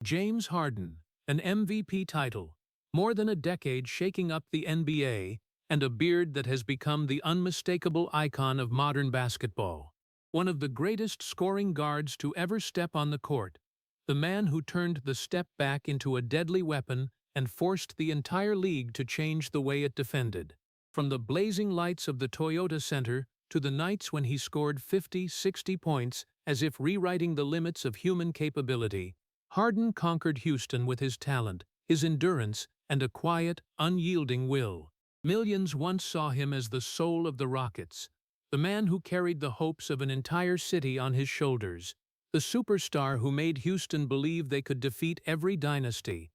James Harden, an MVP title, more than a decade shaking up the NBA, and a beard that has become the unmistakable icon of modern basketball. One of the greatest scoring guards to ever step on the court, the man who turned the step back into a deadly weapon and forced the entire league to change the way it defended. From the blazing lights of the Toyota Center to the nights when he scored 50, 60 points as if rewriting the limits of human capability, Harden conquered Houston with his talent, his endurance, and a quiet, unyielding will. Millions once saw him as the soul of the Rockets, the man who carried the hopes of an entire city on his shoulders, the superstar who made Houston believe they could defeat every dynasty.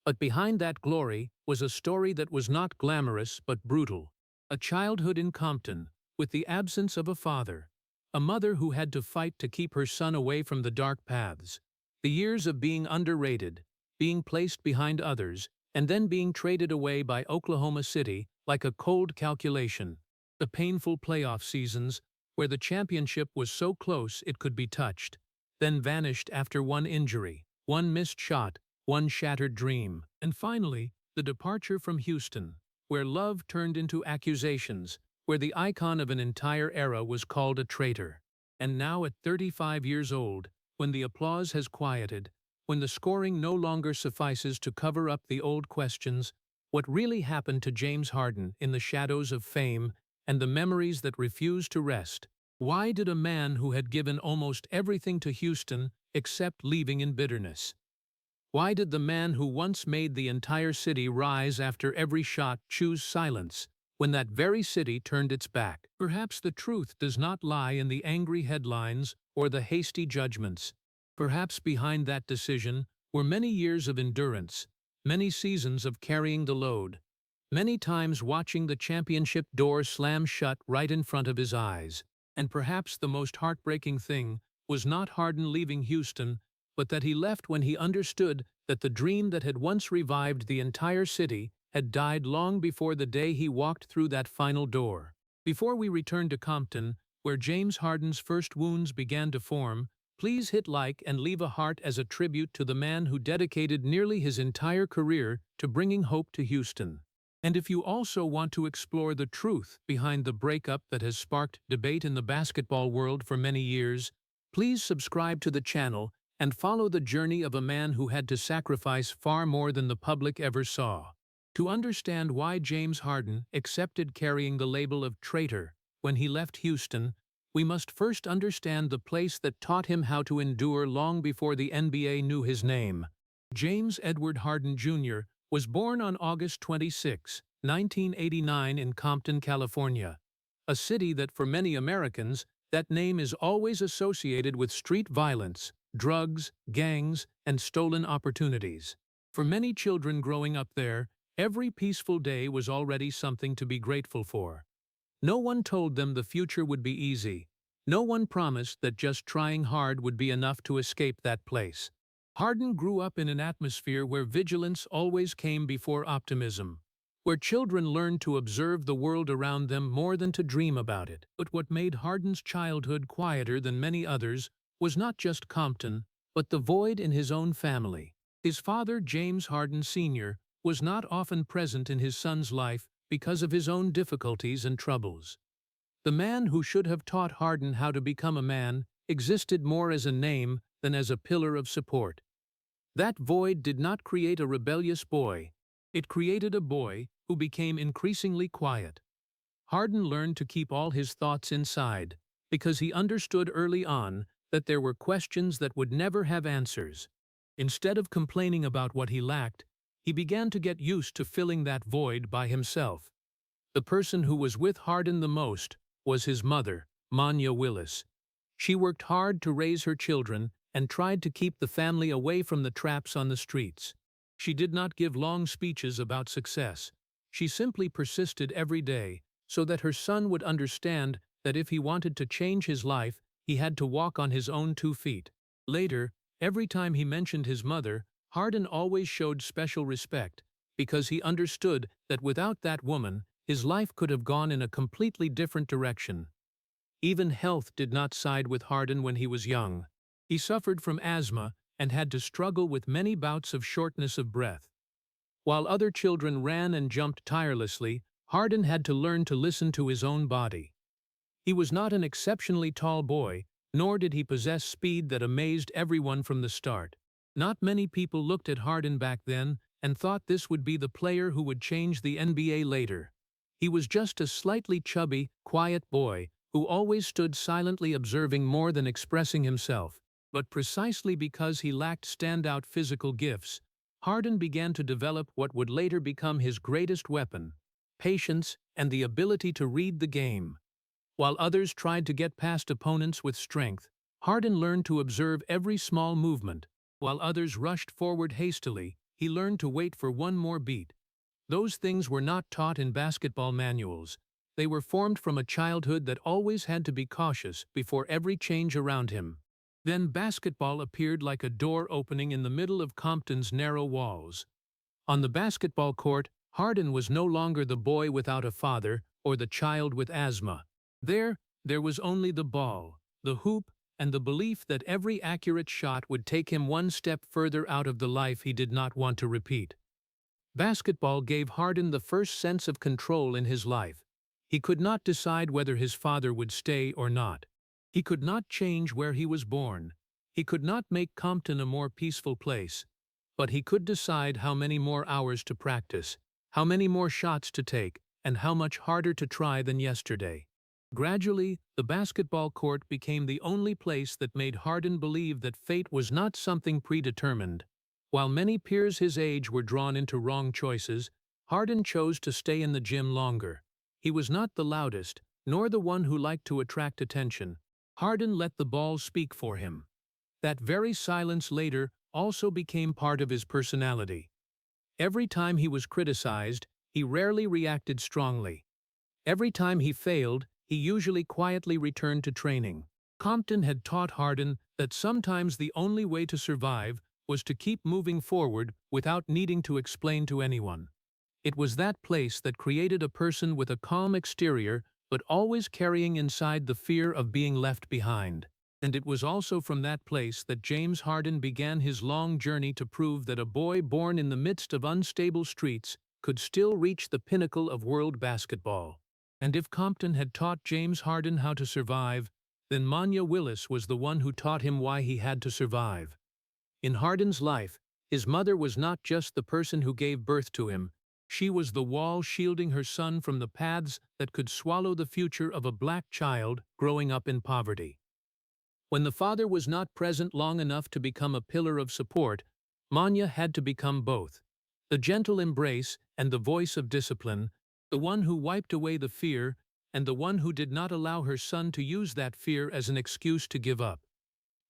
But behind that glory was a story that was not glamorous but brutal. A childhood in Compton, with the absence of a father. A mother who had to fight to keep her son away from the dark paths. The years of being underrated, being placed behind others, and then being traded away by Oklahoma City like a cold calculation. The painful playoff seasons, where the championship was so close it could be touched, then vanished after one injury, one missed shot, one shattered dream. And finally, the departure from Houston, where love turned into accusations, where the icon of an entire era was called a traitor. And now at 35 years old, when the applause has quieted, when the scoring no longer suffices to cover up the old questions, what really happened to James Harden in the shadows of fame and the memories that refused to rest? Why did a man who had given almost everything to Houston accept leaving in bitterness? Why did the man who once made the entire city rise after every shot choose silence when that very city turned its back? Perhaps the truth does not lie in the angry headlines or the hasty judgments. Perhaps behind that decision were many years of endurance, many seasons of carrying the load, many times watching the championship door slam shut right in front of his eyes. And perhaps the most heartbreaking thing was not Harden leaving Houston, but that he left when he understood that the dream that had once revived the entire city had died long before the day he walked through that final door. Before we return to Compton, where James Harden's first wounds began to form, please hit like and leave a heart as a tribute to the man who dedicated nearly his entire career to bringing hope to Houston. And if you also want to explore the truth behind the breakup that has sparked debate in the basketball world for many years, please subscribe to the channel and follow the journey of a man who had to sacrifice far more than the public ever saw. To understand why James Harden accepted carrying the label of traitor when he left Houston, we must first understand the place that taught him how to endure long before the NBA knew his name. James Edward Harden Jr. was born on August 26, 1989 in Compton, California, a city that for many Americans, that name is always associated with street violence, drugs, gangs, and stolen opportunities. For many children growing up there, every peaceful day was already something to be grateful for. No one told them the future would be easy. No one promised that just trying hard would be enough to escape that place. Harden grew up in an atmosphere where vigilance always came before optimism, where children learned to observe the world around them more than to dream about it. But what made Harden's childhood quieter than many others was not just Compton, but the void in his own family. His father, James Harden Sr., was not often present in his son's life because of his own difficulties and troubles. The man who should have taught Harden how to become a man existed more as a name than as a pillar of support. That void did not create a rebellious boy. It created a boy who became increasingly quiet. Harden learned to keep all his thoughts inside because he understood early on that there were questions that would never have answers. Instead of complaining about what he lacked, he began to get used to filling that void by himself. The person who was with Harden the most was his mother, Manya Willis. She worked hard to raise her children and tried to keep the family away from the traps on the streets. She did not give long speeches about success. She simply persisted every day so that her son would understand that if he wanted to change his life, he had to walk on his own 2 feet. Later, every time he mentioned his mother, Harden always showed special respect because he understood that without that woman, his life could have gone in a completely different direction. Even health did not side with Harden when he was young. He suffered from asthma and had to struggle with many bouts of shortness of breath. While other children ran and jumped tirelessly, Harden had to learn to listen to his own body. He was not an exceptionally tall boy, nor did he possess speed that amazed everyone from the start. Not many people looked at Harden back then and thought this would be the player who would change the NBA later. He was just a slightly chubby, quiet boy who always stood silently observing more than expressing himself. But precisely because he lacked standout physical gifts, Harden began to develop what would later become his greatest weapon: patience and the ability to read the game. While others tried to get past opponents with strength, Harden learned to observe every small movement. While others rushed forward hastily, he learned to wait for one more beat. Those things were not taught in basketball manuals. They were formed from a childhood that always had to be cautious before every change around him. Then basketball appeared like a door opening in the middle of Compton's narrow walls. On the basketball court, Harden was no longer the boy without a father or the child with asthma. There was only the ball, the hoop, and the belief that every accurate shot would take him one step further out of the life he did not want to repeat. Basketball gave Harden the first sense of control in his life. He could not decide whether his father would stay or not. He could not change where he was born. He could not make Compton a more peaceful place. But he could decide how many more hours to practice, how many more shots to take, and how much harder to try than yesterday. Gradually, the basketball court became the only place that made Harden believe that fate was not something predetermined. While many peers his age were drawn into wrong choices, Harden chose to stay in the gym longer. He was not the loudest, nor the one who liked to attract attention. Harden let the ball speak for him. That very silence later also became part of his personality. Every time he was criticized, he rarely reacted strongly. Every time he failed, he usually quietly returned to training. Compton had taught Harden that sometimes the only way to survive was to keep moving forward without needing to explain to anyone. It was that place that created a person with a calm exterior but always carrying inside the fear of being left behind. And it was also from that place that James Harden began his long journey to prove that a boy born in the midst of unstable streets could still reach the pinnacle of world basketball. And if Compton had taught James Harden how to survive, then Manya Willis was the one who taught him why he had to survive. In Harden's life, his mother was not just the person who gave birth to him. She was the wall shielding her son from the paths that could swallow the future of a black child growing up in poverty. When the father was not present long enough to become a pillar of support, Manya had to become both: the gentle embrace and the voice of discipline, the one who wiped away the fear, and the one who did not allow her son to use that fear as an excuse to give up.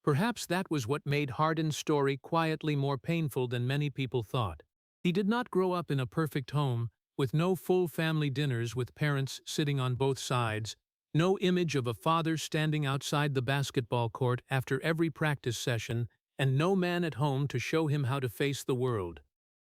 Perhaps that was what made Harden's story quietly more painful than many people thought. He did not grow up in a perfect home, with no full family dinners with parents sitting on both sides, no image of a father standing outside the basketball court after every practice session, and no man at home to show him how to face the world.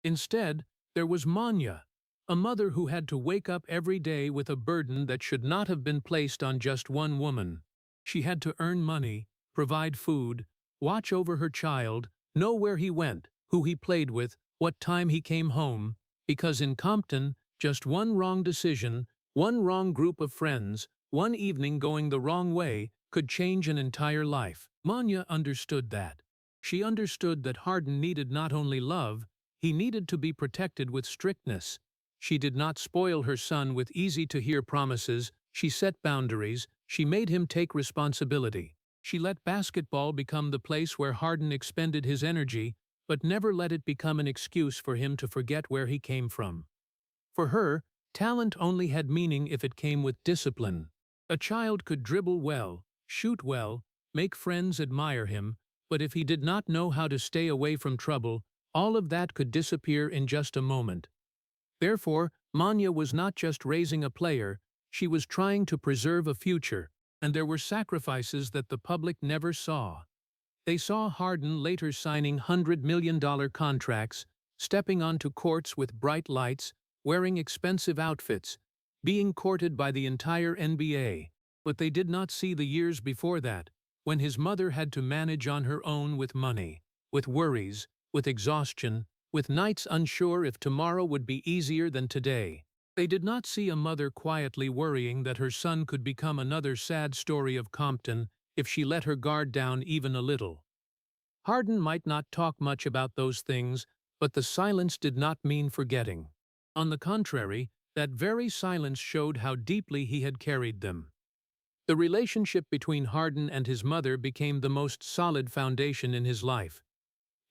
Instead, there was Manya, a mother who had to wake up every day with a burden that should not have been placed on just one woman. She had to earn money, provide food, watch over her child, know where he went, who he played with, what time he came home, because in Compton, just one wrong decision, one wrong group of friends, one evening going the wrong way, could change an entire life. Manya understood that. She understood that Harden needed not only love, he needed to be protected with strictness. She did not spoil her son with easy-to-hear promises. She set boundaries. She made him take responsibility. She let basketball become the place where Harden expended his energy, but never let it become an excuse for him to forget where he came from. For her, talent only had meaning if it came with discipline. A child could dribble well, shoot well, make friends admire him, but if he did not know how to stay away from trouble, all of that could disappear in just a moment. Therefore, Manya was not just raising a player, she was trying to preserve a future, and there were sacrifices that the public never saw. They saw Harden later signing $100 million contracts, stepping onto courts with bright lights, wearing expensive outfits, being courted by the entire NBA, but they did not see the years before that, when his mother had to manage on her own with money, with worries, with exhaustion, with nights unsure if tomorrow would be easier than today. They did not see a mother quietly worrying that her son could become another sad story of Compton if she let her guard down even a little. Harden might not talk much about those things, but the silence did not mean forgetting. On the contrary, that very silence showed how deeply he had carried them. The relationship between Harden and his mother became the most solid foundation in his life.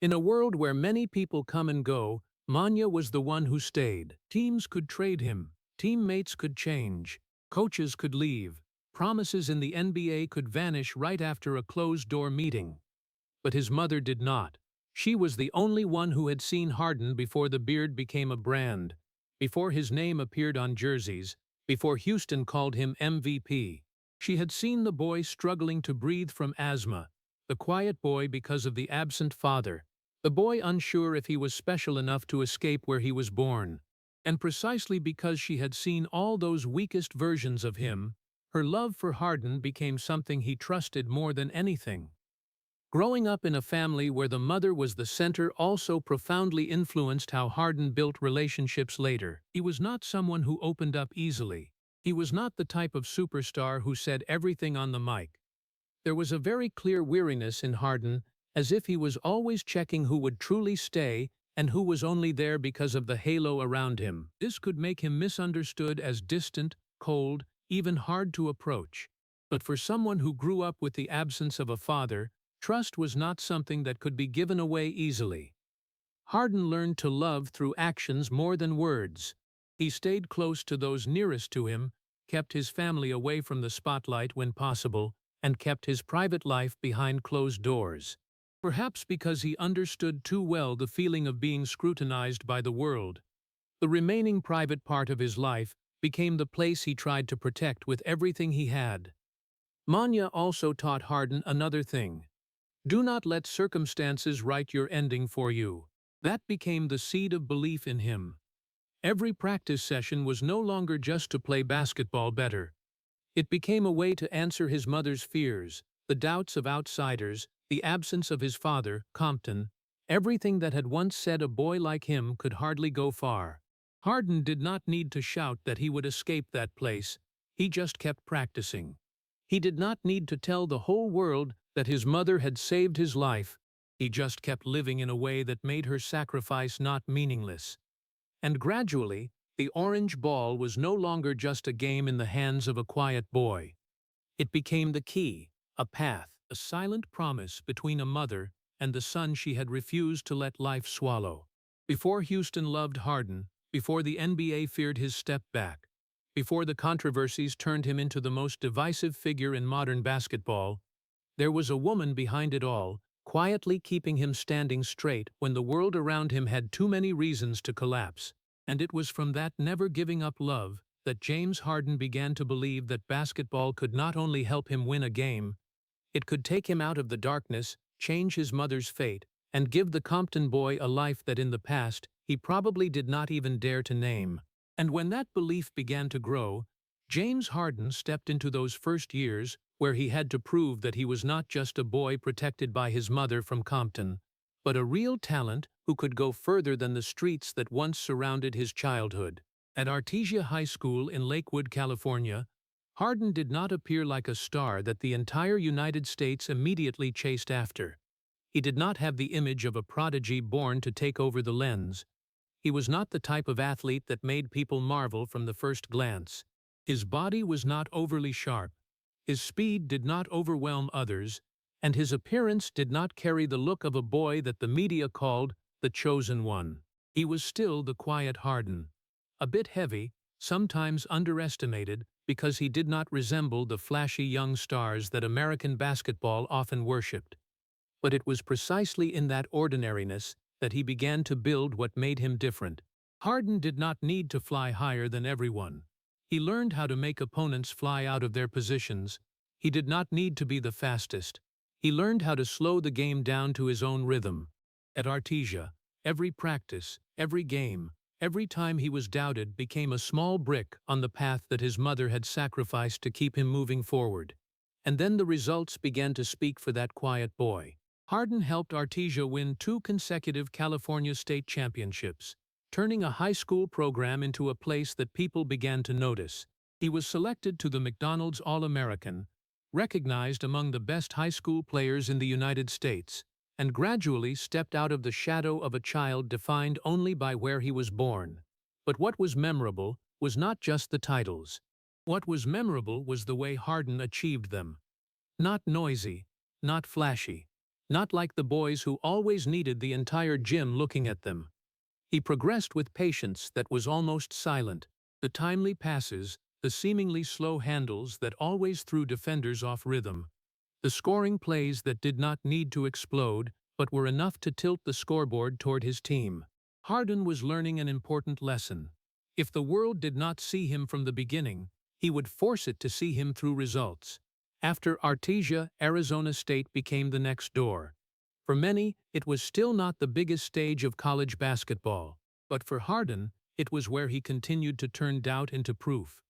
In a world where many people come and go, Manya was the one who stayed. Teams could trade him, teammates could change, coaches could leave, promises in the NBA could vanish right after a closed-door meeting. But his mother did not. She was the only one who had seen Harden before the beard became a brand, before his name appeared on jerseys, before Houston called him MVP. She had seen the boy struggling to breathe from asthma, the quiet boy because of the absent father, the boy unsure if he was special enough to escape where he was born. And precisely because she had seen all those weakest versions of him, her love for Harden became something he trusted more than anything. Growing up in a family where the mother was the center also profoundly influenced how Harden built relationships later. He was not someone who opened up easily. He was not the type of superstar who said everything on the mic. There was a very clear weariness in Harden, as if he was always checking who would truly stay and who was only there because of the halo around him. This could make him misunderstood as distant, cold, even hard to approach. But for someone who grew up with the absence of a father, trust was not something that could be given away easily. Harden learned to love through actions more than words. He stayed close to those nearest to him, kept his family away from the spotlight when possible, and kept his private life behind closed doors. Perhaps because he understood too well the feeling of being scrutinized by the world. The remaining private part of his life became the place he tried to protect with everything he had. Manya also taught Harden another thing. Do not let circumstances write your ending for you. That became the seed of belief in him. Every practice session was no longer just to play basketball better. It became a way to answer his mother's fears, the doubts of outsiders, the absence of his father, Compton, everything that had once said a boy like him could hardly go far. Harden did not need to shout that he would escape that place. He just kept practicing. He did not need to tell the whole world that his mother had saved his life. He just kept living in a way that made her sacrifice not meaningless. And gradually, the orange ball was no longer just a game in the hands of a quiet boy. It became the key, a path, a silent promise between a mother and the son she had refused to let life swallow. Before Houston loved Harden, before the NBA feared his step back, before the controversies turned him into the most divisive figure in modern basketball, there was a woman behind it all, quietly keeping him standing straight when the world around him had too many reasons to collapse. And it was from that never-giving-up love that James Harden began to believe that basketball could not only help him win a game, it could take him out of the darkness, change his mother's fate, and give the Compton boy a life that in the past he probably did not even dare to name. And when that belief began to grow, James Harden stepped into those first years where he had to prove that he was not just a boy protected by his mother from Compton, but a real talent who could go further than the streets that once surrounded his childhood. At Artesia High School in Lakewood, California, Harden did not appear like a star that the entire United States immediately chased after. He did not have the image of a prodigy born to take over the lens. He was not the type of athlete that made people marvel from the first glance. His body was not overly sharp. His speed did not overwhelm others, and his appearance did not carry the look of a boy that the media called the chosen one. He was still the quiet Harden. A bit heavy, sometimes underestimated, because he did not resemble the flashy young stars that American basketball often worshipped. But it was precisely in that ordinariness that he began to build what made him different. Harden did not need to fly higher than everyone. He learned how to make opponents fly out of their positions. He did not need to be the fastest. He learned how to slow the game down to his own rhythm. At Artesia, every practice, every game, every time he was doubted became a small brick on the path that his mother had sacrificed to keep him moving forward. And then the results began to speak for that quiet boy. Harden helped Artesia win 2 consecutive California state championships, turning a high school program into a place that people began to notice. He was selected to the McDonald's All-American, recognized among the best high school players in the United States, and gradually stepped out of the shadow of a child defined only by where he was born. But what was memorable was not just the titles. What was memorable was the way Harden achieved them. Not noisy, not flashy, not like the boys who always needed the entire gym looking at them. He progressed with patience that was almost silent, the timely passes, the seemingly slow handles that always threw defenders off rhythm, the scoring plays that did not need to explode but were enough to tilt the scoreboard toward his team. Harden was learning an important lesson. If the world did not see him from the beginning, he would force it to see him through results. After Artesia, Arizona State became the next door. For many, it was still not the biggest stage of college basketball, but for Harden, it was where he continued to turn doubt into proof.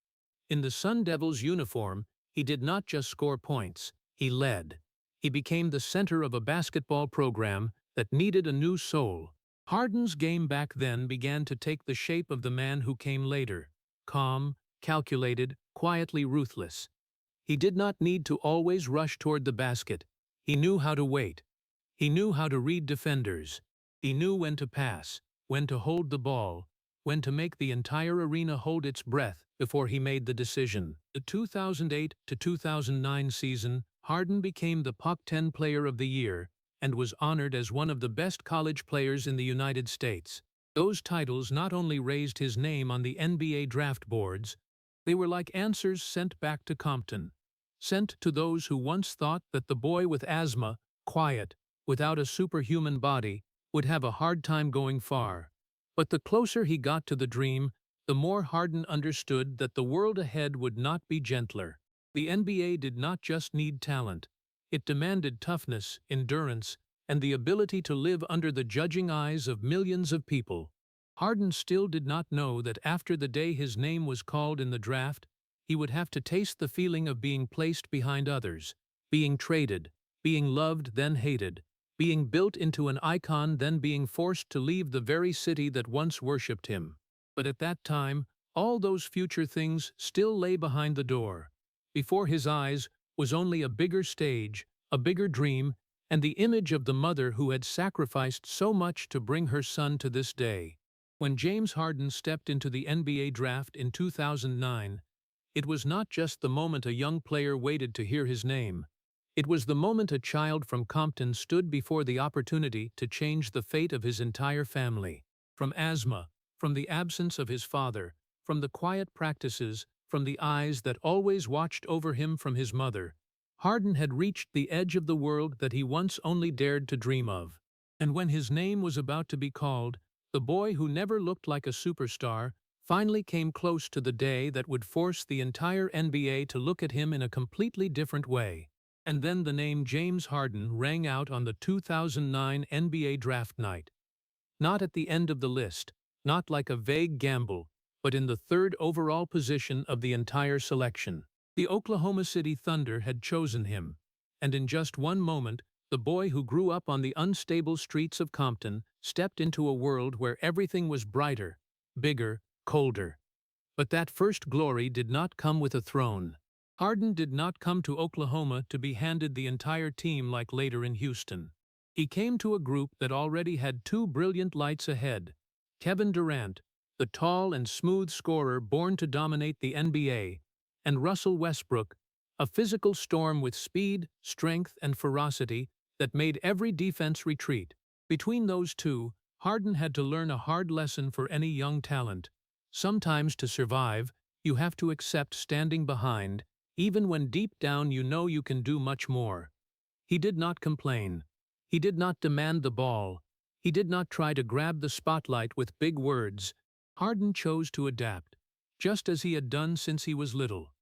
In the Sun Devils uniform, he did not just score points, he led. He became the center of a basketball program that needed a new soul. Harden's game back then began to take the shape of the man who came later, calm, calculated, quietly ruthless. He did not need to always rush toward the basket. He knew how to wait. He knew how to read defenders. He knew when to pass, when to hold the ball, when to make the entire arena hold its breath before he made the decision. The 2008 to 2009 season, Harden became the Pac-10 Player of the Year and was honored as one of the best college players in the United States. Those titles not only raised his name on the NBA draft boards, they were like answers sent back to Compton, sent to those who once thought that the boy with asthma, quiet, without a superhuman body, would have a hard time going far. But the closer he got to the dream, the more Harden understood that the world ahead would not be gentler. The NBA did not just need talent. It demanded toughness, endurance, and the ability to live under the judging eyes of millions of people. Harden still did not know that after the day his name was called in the draft, he would have to taste the feeling of being placed behind others, being traded, being loved then hated, being built into an icon then being forced to leave the very city that once worshipped him. But at that time, all those future things still lay behind the door. Before his eyes was only a bigger stage, a bigger dream, and the image of the mother who had sacrificed so much to bring her son to this day. When James Harden stepped into the NBA draft in 2009, it was not just the moment a young player waited to hear his name. It was the moment a child from Compton stood before the opportunity to change the fate of his entire family. From asthma, from the absence of his father, from the quiet practices, from the eyes that always watched over him from his mother, Harden had reached the edge of the world that he once only dared to dream of. And when his name was about to be called, the boy who never looked like a superstar finally came close to the day that would force the entire NBA to look at him in a completely different way. And then the name James Harden rang out on the 2009 NBA draft night. Not at the end of the list, not like a vague gamble, but in the third overall position of the entire selection. The Oklahoma City Thunder had chosen him, and in just one moment, the boy who grew up on the unstable streets of Compton stepped into a world where everything was brighter, bigger, colder. But that first glory did not come with a throne. Harden did not come to Oklahoma to be handed the entire team like later in Houston. He came to a group that already had two brilliant lights ahead. Kevin Durant, the tall and smooth scorer born to dominate the NBA, and Russell Westbrook, a physical storm with speed, strength, and ferocity that made every defense retreat. Between those two, Harden had to learn a hard lesson for any young talent. Sometimes to survive, you have to accept standing behind, even when deep down you know you can do much more. He did not complain. He did not demand the ball. He did not try to grab the spotlight with big words. Harden chose to adapt, just as he had done since he was little.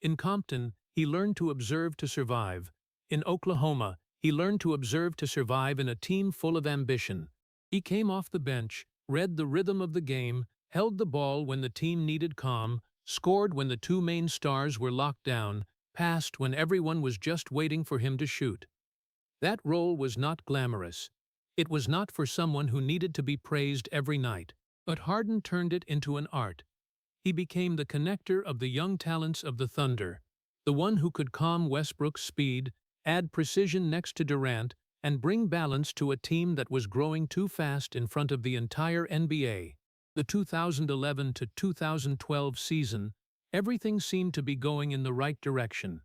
In Compton, he learned to observe to survive. In Oklahoma, he learned to observe to survive in a team full of ambition. He came off the bench, read the rhythm of the game, held the ball when the team needed calm, scored when the two main stars were locked down, passed when everyone was just waiting for him to shoot. That role was not glamorous. It was not for someone who needed to be praised every night. But Harden turned it into an art. He became the connector of the young talents of the Thunder, the one who could calm Westbrook's speed, add precision next to Durant, and bring balance to a team that was growing too fast in front of the entire NBA. The 2011 to 2012 season, everything seemed to be going in the right direction.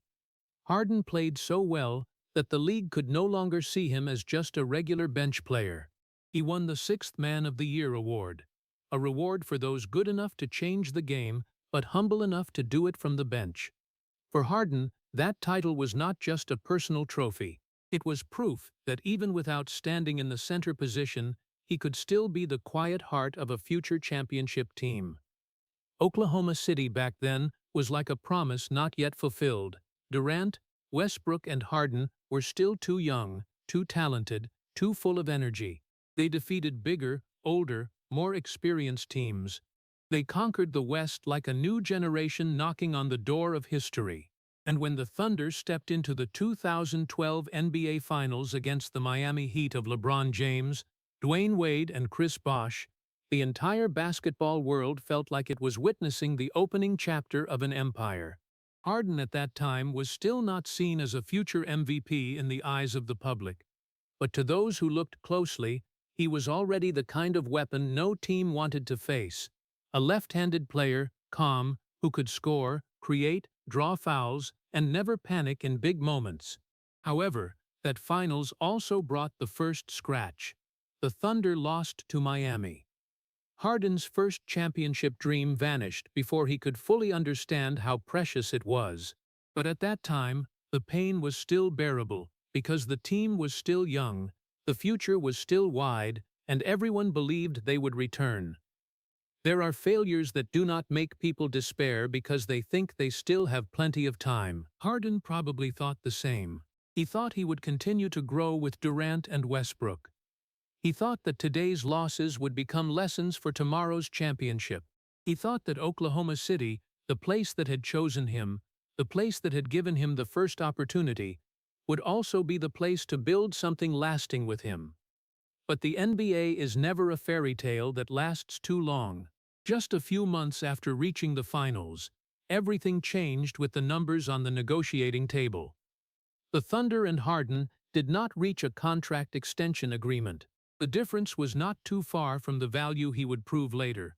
Harden played so well that the league could no longer see him as just a regular bench player. He won the Sixth Man of the Year award, a reward for those good enough to change the game but humble enough to do it from the bench. For Harden, that title was not just a personal trophy. It was proof that even without standing in the center position, he could still be the quiet heart of a future championship team. Oklahoma City back then was like a promise not yet fulfilled. Durant, Westbrook, and Harden were still too young, too talented, too full of energy. They defeated bigger, older, more experienced teams. They conquered the West like a new generation knocking on the door of history. And when the Thunder stepped into the 2012 NBA Finals against the Miami Heat of LeBron James, Dwayne Wade, and Chris Bosh, the entire basketball world felt like it was witnessing the opening chapter of an empire. Harden at that time was still not seen as a future MVP in the eyes of the public. But to those who looked closely, he was already the kind of weapon no team wanted to face. A left-handed player, calm, who could score, create, draw fouls, and never panic in big moments. However, that finals also brought the first scratch. The Thunder lost to Miami. Harden's first championship dream vanished before he could fully understand how precious it was. But at that time, the pain was still bearable, because the team was still young, the future was still wide, and everyone believed they would return. There are failures that do not make people despair because they think they still have plenty of time. Harden probably thought the same. He thought he would continue to grow with Durant and Westbrook. He thought that today's losses would become lessons for tomorrow's championship. He thought that Oklahoma City, the place that had chosen him, the place that had given him the first opportunity, would also be the place to build something lasting with him. But the NBA is never a fairy tale that lasts too long. Just a few months after reaching the finals, everything changed with the numbers on the negotiating table. The Thunder and Harden did not reach a contract extension agreement. The difference was not too far from the value he would prove later.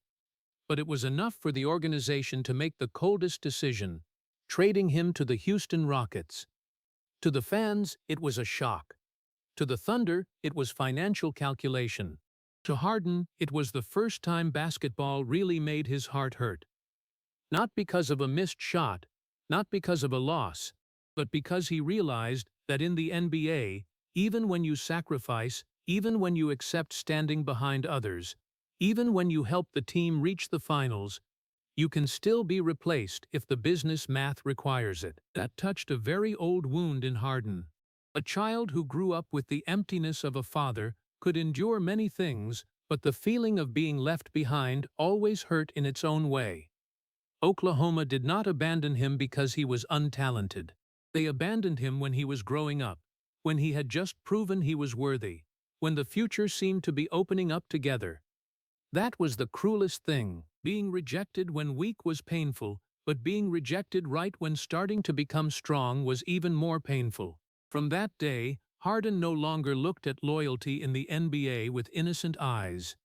But it was enough for the organization to make the coldest decision, trading him to the Houston Rockets. To the fans, it was a shock. To the Thunder, it was financial calculation. To Harden, it was the first time basketball really made his heart hurt. Not because of a missed shot, not because of a loss, but because he realized that in the NBA, even when you sacrifice, even when you accept standing behind others, even when you help the team reach the finals, you can still be replaced if the business math requires it. That touched a very old wound in Harden. A child who grew up with the emptiness of a father could endure many things, but the feeling of being left behind always hurt in its own way. Oklahoma did not abandon him because he was untalented. They abandoned him when he was growing up, when he had just proven he was worthy, when the future seemed to be opening up together. That was the cruelest thing. Being rejected when weak was painful, but being rejected right when starting to become strong was even more painful. From that day, Harden no longer looked at loyalty in the NBA with innocent eyes.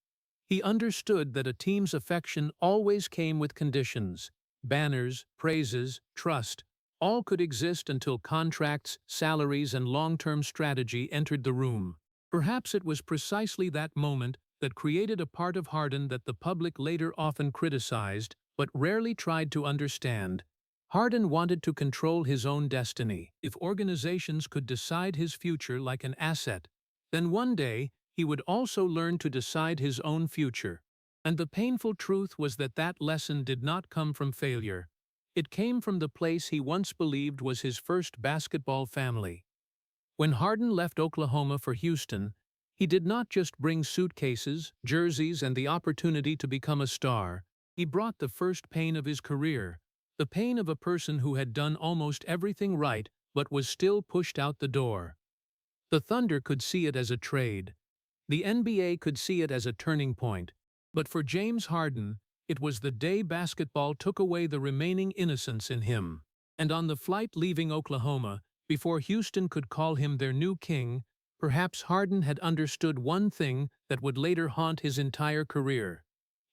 He understood that a team's affection always came with conditions. Banners, praises, trust, all could exist until contracts, salaries, and long-term strategy entered the room. Perhaps it was precisely that moment that created a part of Harden that the public later often criticized, but rarely tried to understand. Harden wanted to control his own destiny. If organizations could decide his future like an asset, then one day he would also learn to decide his own future. And the painful truth was that that lesson did not come from failure. It came from the place he once believed was his first basketball family. When Harden left Oklahoma for Houston, he did not just bring suitcases, jerseys, and the opportunity to become a star. He brought the first pain of his career, the pain of a person who had done almost everything right but was still pushed out the door. The Thunder could see it as a trade. The NBA could see it as a turning point. But for James Harden, it was the day basketball took away the remaining innocence in him. And on the flight leaving Oklahoma, before Houston could call him their new king, perhaps Harden had understood one thing that would later haunt his entire career.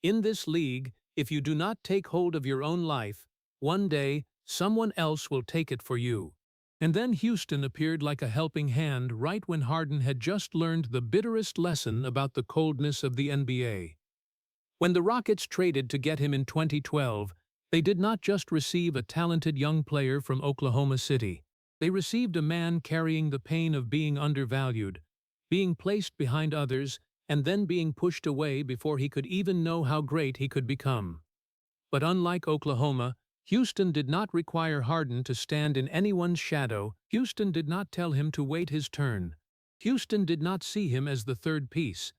In this league, if you do not take hold of your own life, one day, someone else will take it for you. And then Houston appeared like a helping hand right when Harden had just learned the bitterest lesson about the coldness of the NBA. When the Rockets traded to get him in 2012, they did not just receive a talented young player from Oklahoma City. They received a man carrying the pain of being undervalued, being placed behind others, and then being pushed away before he could even know how great he could become. But unlike Oklahoma, Houston did not require Harden to stand in anyone's shadow. Houston did not tell him to wait his turn. Houston did not see him as the third piece.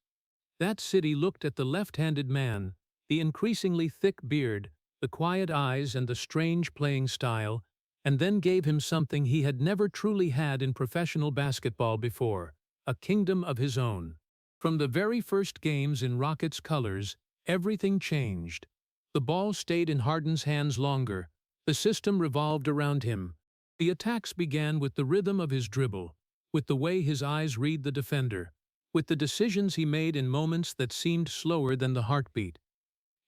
That city looked at the left-handed man, the increasingly thick beard, the quiet eyes and the strange playing style, and then gave him something he had never truly had in professional basketball before, a kingdom of his own. From the very first games in Rockets colors, everything changed. The ball stayed in Harden's hands longer. The system revolved around him. The attacks began with the rhythm of his dribble, with the way his eyes read the defender, with the decisions he made in moments that seemed slower than the heartbeat.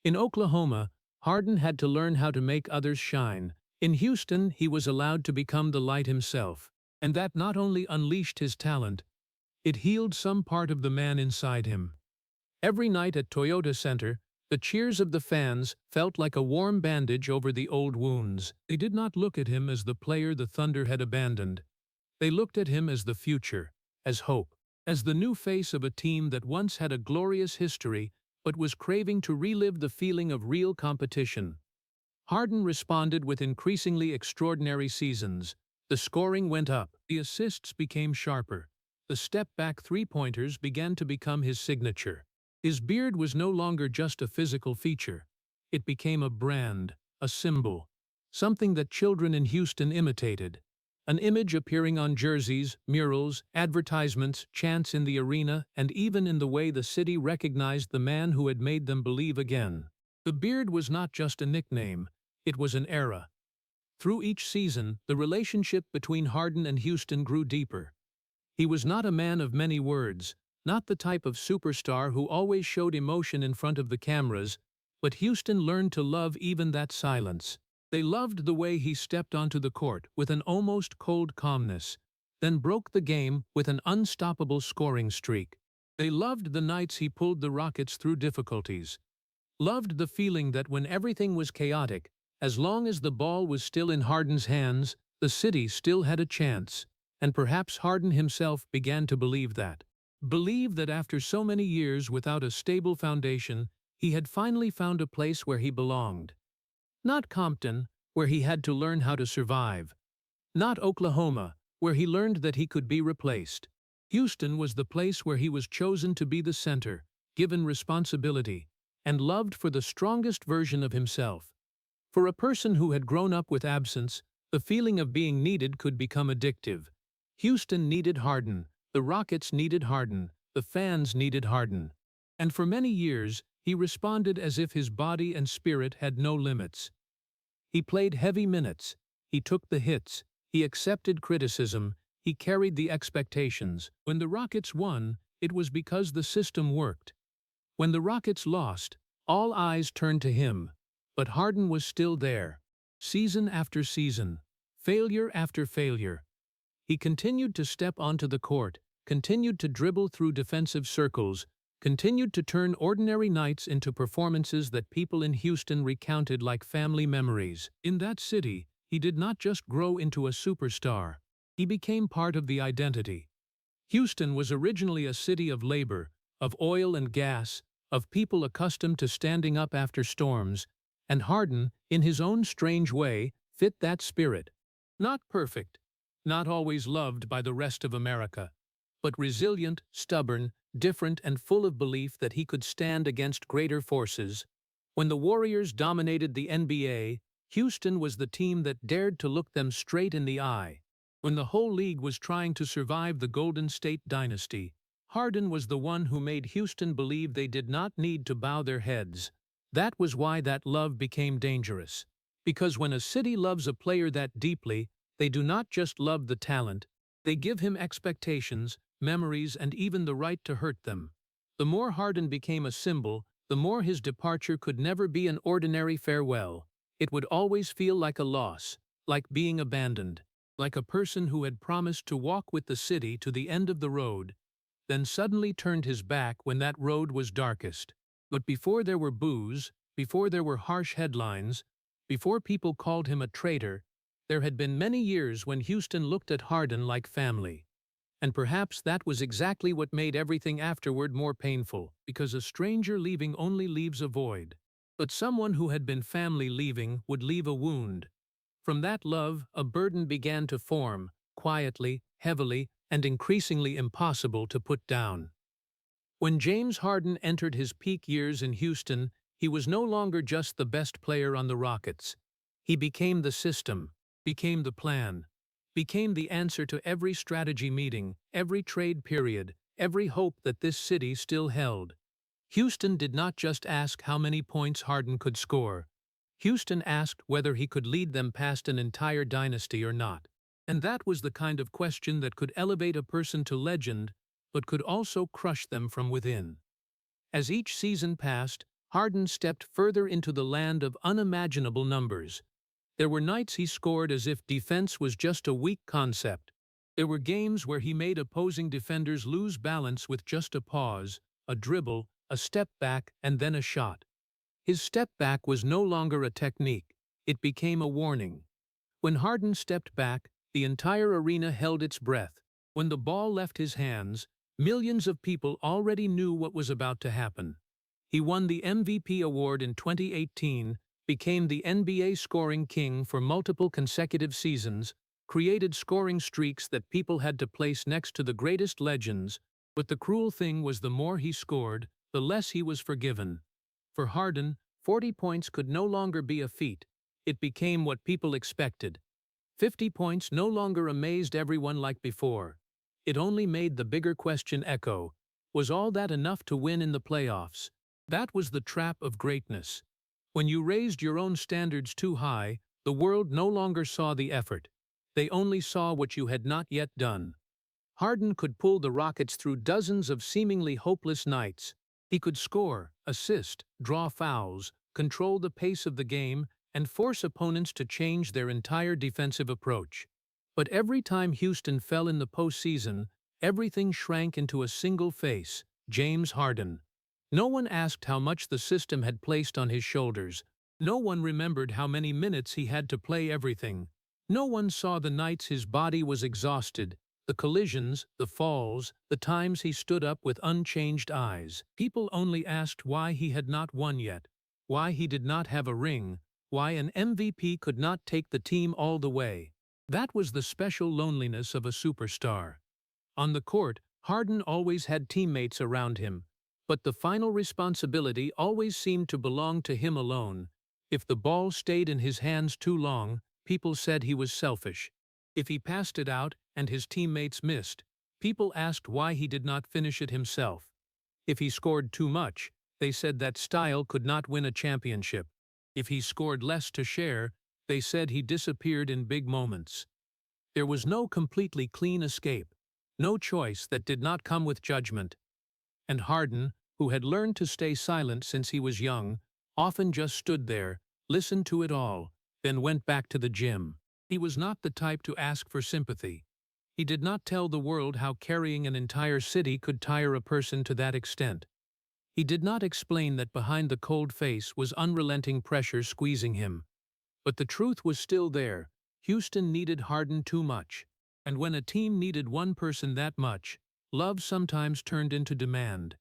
In Oklahoma, Harden had to learn how to make others shine. In Houston, he was allowed to become the light himself, and that not only unleashed his talent, it healed some part of the man inside him. Every night at Toyota Center, the cheers of the fans felt like a warm bandage over the old wounds. They did not look at him as the player the Thunder had abandoned. They looked at him as the future, as hope, as the new face of a team that once had a glorious history but was craving to relive the feeling of real competition. Harden responded with increasingly extraordinary seasons. The scoring went up, the assists became sharper, the step-back three-pointers began to become his signature. His beard was no longer just a physical feature. It became a brand, a symbol, something that children in Houston imitated. An image appearing on jerseys, murals, advertisements, chants in the arena, and even in the way the city recognized the man who had made them believe again. The beard was not just a nickname, it was an era. Through each season, the relationship between Harden and Houston grew deeper. He was not a man of many words, not the type of superstar who always showed emotion in front of the cameras, but Houston learned to love even that silence. They loved the way he stepped onto the court with an almost cold calmness, then broke the game with an unstoppable scoring streak. They loved the nights he pulled the Rockets through difficulties. Loved the feeling that when everything was chaotic, as long as the ball was still in Harden's hands, the city still had a chance. And perhaps Harden himself began to believe that. Believe that after so many years without a stable foundation, he had finally found a place where he belonged. Not Compton, where he had to learn how to survive. Not Oklahoma, where he learned that he could be replaced. Houston was the place where he was chosen to be the center, given responsibility, and loved for the strongest version of himself. For a person who had grown up with absence, the feeling of being needed could become addictive. Houston needed Harden, the Rockets needed Harden, the fans needed Harden. And for many years, he responded as if his body and spirit had no limits. He played heavy minutes, he took the hits, he accepted criticism, he carried the expectations. When the Rockets won, it was because the system worked. When the Rockets lost, all eyes turned to him. But Harden was still there, season after season, failure after failure. He continued to step onto the court, continued to dribble through defensive circles, continued to turn ordinary nights into performances that people in Houston recounted like family memories. In that city, he did not just grow into a superstar. He became part of the identity. Houston was originally a city of labor, of oil and gas, of people accustomed to standing up after storms, and Harden, in his own strange way, fit that spirit. Not perfect, not always loved by the rest of America, but resilient, stubborn, different, and full of belief that he could stand against greater forces. When the Warriors dominated the NBA, Houston was the team that dared to look them straight in the eye. When the whole league was trying to survive the Golden State dynasty, Harden was the one who made Houston believe they did not need to bow their heads. That was why that love became dangerous. Because when a city loves a player that deeply, they do not just love the talent, they give him expectations, memories, and even the right to hurt them. The more Harden became a symbol, the more his departure could never be an ordinary farewell. It would always feel like a loss, like being abandoned, like a person who had promised to walk with the city to the end of the road, then suddenly turned his back when that road was darkest. But before there were boos, before there were harsh headlines, before people called him a traitor, there had been many years when Houston looked at Harden like family. And perhaps that was exactly what made everything afterward more painful, because a stranger leaving only leaves a void. But someone who had been family leaving would leave a wound. From that love, a burden began to form, quietly, heavily, and increasingly impossible to put down. When James Harden entered his peak years in Houston, he was no longer just the best player on the Rockets. He became the system, became the plan, became the answer to every strategy meeting, every trade period, every hope that this city still held. Houston did not just ask how many points Harden could score. Houston asked whether he could lead them past an entire dynasty or not. And that was the kind of question that could elevate a person to legend, but could also crush them from within. As each season passed, Harden stepped further into the land of unimaginable numbers. There were nights he scored as if defense was just a weak concept. There were games where he made opposing defenders lose balance with just a pause, a dribble, a step back, and then a shot. His step back was no longer a technique, it became a warning. When Harden stepped back, the entire arena held its breath. When the ball left his hands, millions of people already knew what was about to happen. He won the MVP award in 2018, became the NBA scoring king for multiple consecutive seasons, created scoring streaks that people had to place next to the greatest legends, but the cruel thing was the more he scored, the less he was forgiven. For Harden, 40 points could no longer be a feat. It became what people expected. 50 points no longer amazed everyone like before. It only made the bigger question echo. Was all that enough to win in the playoffs? That was the trap of greatness. When you raised your own standards too high, the world no longer saw the effort. They only saw what you had not yet done. Harden could pull the Rockets through dozens of seemingly hopeless nights. He could score, assist, draw fouls, control the pace of the game, and force opponents to change their entire defensive approach. But every time Houston fell in the postseason, everything shrank into a single face: James Harden. No one asked how much the system had placed on his shoulders. No one remembered how many minutes he had to play everything. No one saw the nights his body was exhausted, the collisions, the falls, the times he stood up with unchanged eyes. People only asked why he had not won yet, why he did not have a ring, why an MVP could not take the team all the way. That was the special loneliness of a superstar. On the court, Harden always had teammates around him, but the final responsibility always seemed to belong to him alone. If the ball stayed in his hands too long, people said he was selfish. If he passed it out and his teammates missed, people asked why he did not finish it himself. If he scored too much, they said that style could not win a championship. If he scored less to share, they said he disappeared in big moments. There was no completely clean escape, no choice that did not come with judgment. And Harden, who had learned to stay silent since he was young, often just stood there, listened to it all, then went back to the gym. He was not the type to ask for sympathy. He did not tell the world how carrying an entire city could tire a person to that extent. He did not explain that behind the cold face was unrelenting pressure squeezing him. But the truth was still there. Houston needed Harden too much. And when a team needed one person that much, love sometimes turned into demand.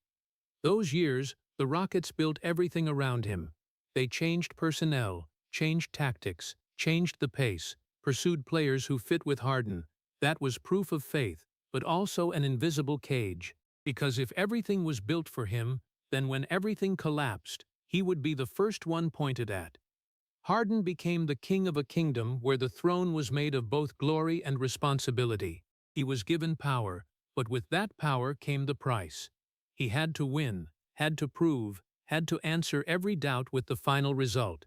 Those years, the Rockets built everything around him. They changed personnel, changed tactics, changed the pace, pursued players who fit with Harden. That was proof of faith, but also an invisible cage. Because if everything was built for him, then when everything collapsed, he would be the first one pointed at. Harden became the king of a kingdom where the throne was made of both glory and responsibility. He was given power, but with that power came the price. He had to win, had to prove, had to answer every doubt with the final result.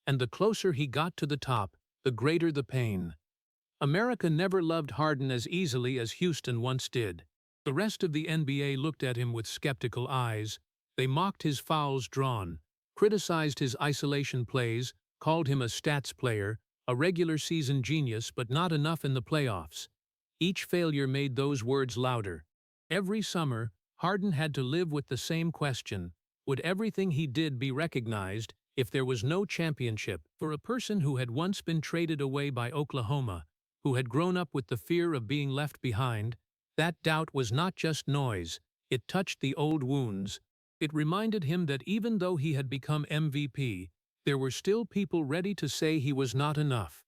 And the closer he got to the top, the greater the pain. America never loved Harden as easily as Houston once did. The rest of the NBA looked at him with skeptical eyes. They mocked his fouls drawn, criticized his isolation plays, called him a stats player, a regular season genius but not enough in the playoffs. Each failure made those words louder. Every summer, Harden had to live with the same question: would everything he did be recognized if there was no championship? For a person who had once been traded away by Oklahoma, who had grown up with the fear of being left behind, that doubt was not just noise, it touched the old wounds. It reminded him that even though he had become MVP, there were still people ready to say he was not enough.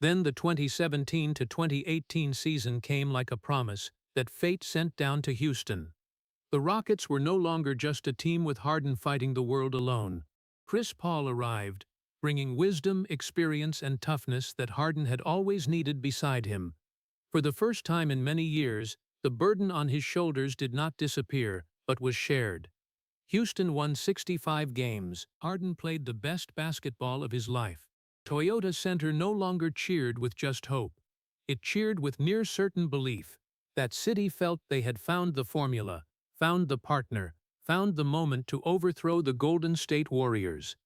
Then the 2017 to 2018 season came like a promise that fate sent down to Houston. The Rockets were no longer just a team with Harden fighting the world alone. Chris Paul arrived, bringing wisdom, experience, and toughness that Harden had always needed beside him. For the first time in many years, the burden on his shoulders did not disappear, but was shared. Houston won 65 games. Harden played the best basketball of his life. Toyota Center no longer cheered with just hope. It cheered with near-certain belief. That city felt they had found the formula, found the partner, found the moment to overthrow the Golden State Warriors.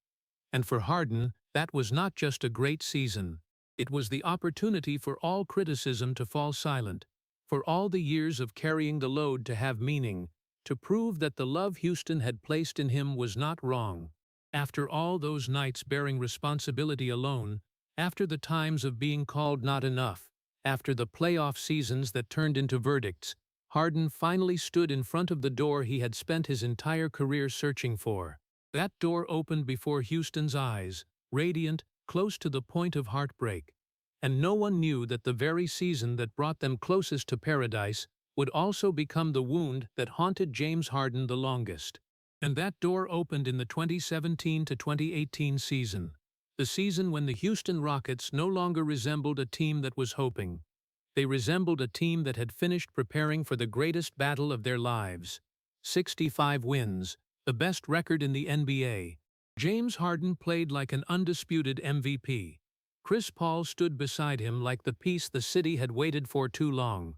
And for Harden, that was not just a great season. It was the opportunity for all criticism to fall silent, for all the years of carrying the load to have meaning, to prove that the love Houston had placed in him was not wrong. After all those nights bearing responsibility alone, after the times of being called not enough, after the playoff seasons that turned into verdicts, Harden finally stood in front of the door he had spent his entire career searching for. That door opened before Houston's eyes, radiant, close to the point of heartbreak. And no one knew that the very season that brought them closest to paradise would also become the wound that haunted James Harden the longest. And that door opened in the 2017 to 2018 season, the season when the Houston Rockets no longer resembled a team that was hoping. They resembled a team that had finished preparing for the greatest battle of their lives. 65 wins, the best record in the NBA. James Harden played like an undisputed MVP. Chris Paul stood beside him like the piece the city had waited for too long.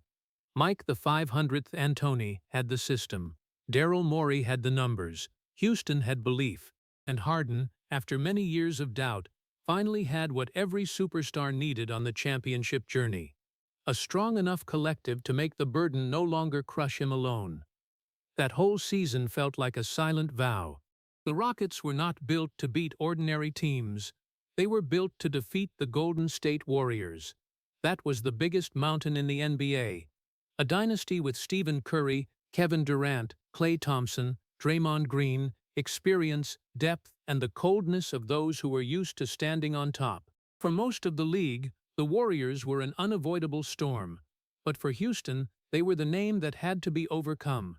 Mike the 500th Antony had the system. Daryl Morey had the numbers. Houston had belief. And Harden, after many years of doubt, finally had what every superstar needed on the championship journey: a strong enough collective to make the burden no longer crush him alone. That whole season felt like a silent vow. The Rockets were not built to beat ordinary teams. They were built to defeat the Golden State Warriors. That was the biggest mountain in the NBA. A dynasty with Stephen Curry, Kevin Durant, Klay Thompson, Draymond Green, experience, depth, and the coldness of those who were used to standing on top. For most of the league, the Warriors were an unavoidable storm. But for Houston, they were the name that had to be overcome.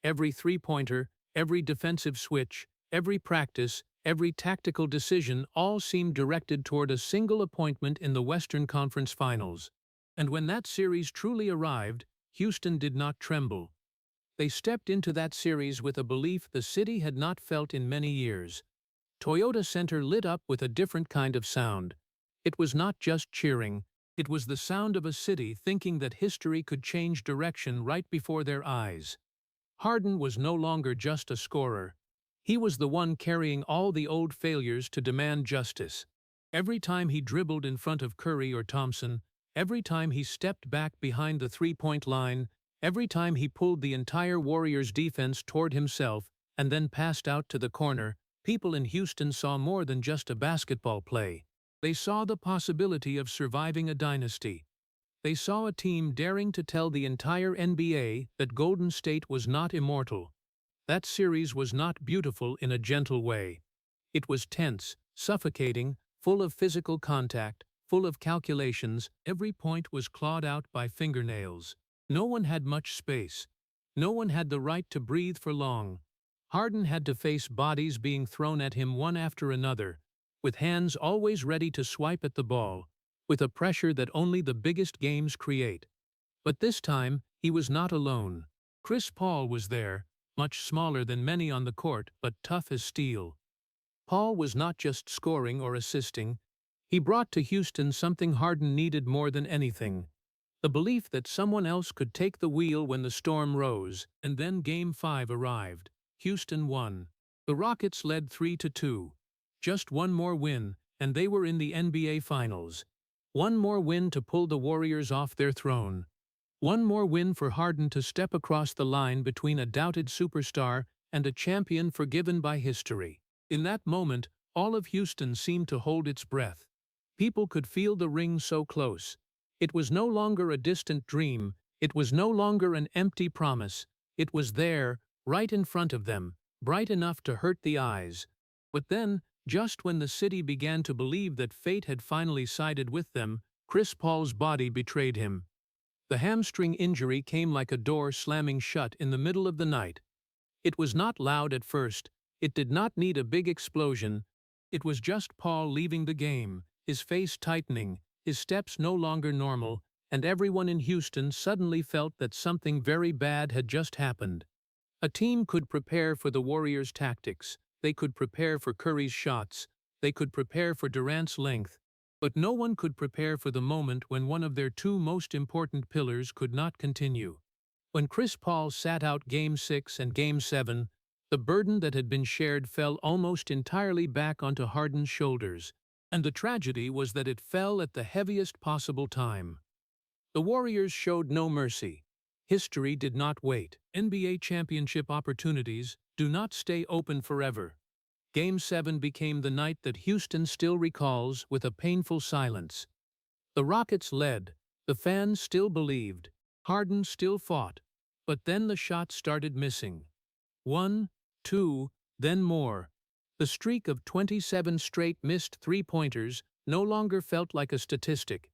Every three-pointer, every defensive switch, every practice, every tactical decision all seemed directed toward a single appointment in the Western Conference Finals. And when that series truly arrived, Houston did not tremble. They stepped into that series with a belief the city had not felt in many years. Toyota Center lit up with a different kind of sound. It was not just cheering, it was the sound of a city thinking that history could change direction right before their eyes. Harden was no longer just a scorer. He was the one carrying all the old failures to demand justice. Every time he dribbled in front of Curry or Thompson, every time he stepped back behind the three-point line, every time he pulled the entire Warriors' defense toward himself and then passed out to the corner, people in Houston saw more than just a basketball play. They saw the possibility of surviving a dynasty. They saw a team daring to tell the entire NBA that Golden State was not immortal. That series was not beautiful in a gentle way. It was tense, suffocating, full of physical contact, full of calculations. Every point was clawed out by fingernails. No one had much space. No one had the right to breathe for long. Harden had to face bodies being thrown at him one after another, with hands always ready to swipe at the ball, with a pressure that only the biggest games create. But this time, he was not alone. Chris Paul was there, much smaller than many on the court, but tough as steel. Paul was not just scoring or assisting. He brought to Houston something Harden needed more than anything: the belief that someone else could take the wheel when the storm rose. And then Game 5 arrived. Houston won. The Rockets led 3-2. Just one more win, and they were in the NBA Finals. One more win to pull the Warriors off their throne. One more win for Harden to step across the line between a doubted superstar and a champion forgiven by history. In that moment, all of Houston seemed to hold its breath. People could feel the ring so close. It was no longer a distant dream. It was no longer an empty promise. It was there, right in front of them, bright enough to hurt the eyes. But then, just when the city began to believe that fate had finally sided with them, Chris Paul's body betrayed him. The hamstring injury came like a door slamming shut in the middle of the night. It was not loud at first. It did not need a big explosion. It was just Paul leaving the game, his face tightening, his steps no longer normal, and everyone in Houston suddenly felt that something very bad had just happened. A team could prepare for the Warriors' tactics. They could prepare for Curry's shots. They could prepare for Durant's length. But no one could prepare for the moment when one of their two most important pillars could not continue. When Chris Paul sat out Game 6 and Game 7, the burden that had been shared fell almost entirely back onto Harden's shoulders. And the tragedy was that it fell at the heaviest possible time. The Warriors showed no mercy. History did not wait. NBA championship opportunities do not stay open forever. Game 7 became the night that Houston still recalls with a painful silence. The Rockets led. The fans still believed. Harden still fought. But then the shots started missing. 1, 2, then more. The streak of 27 straight missed three-pointers no longer felt like a statistic.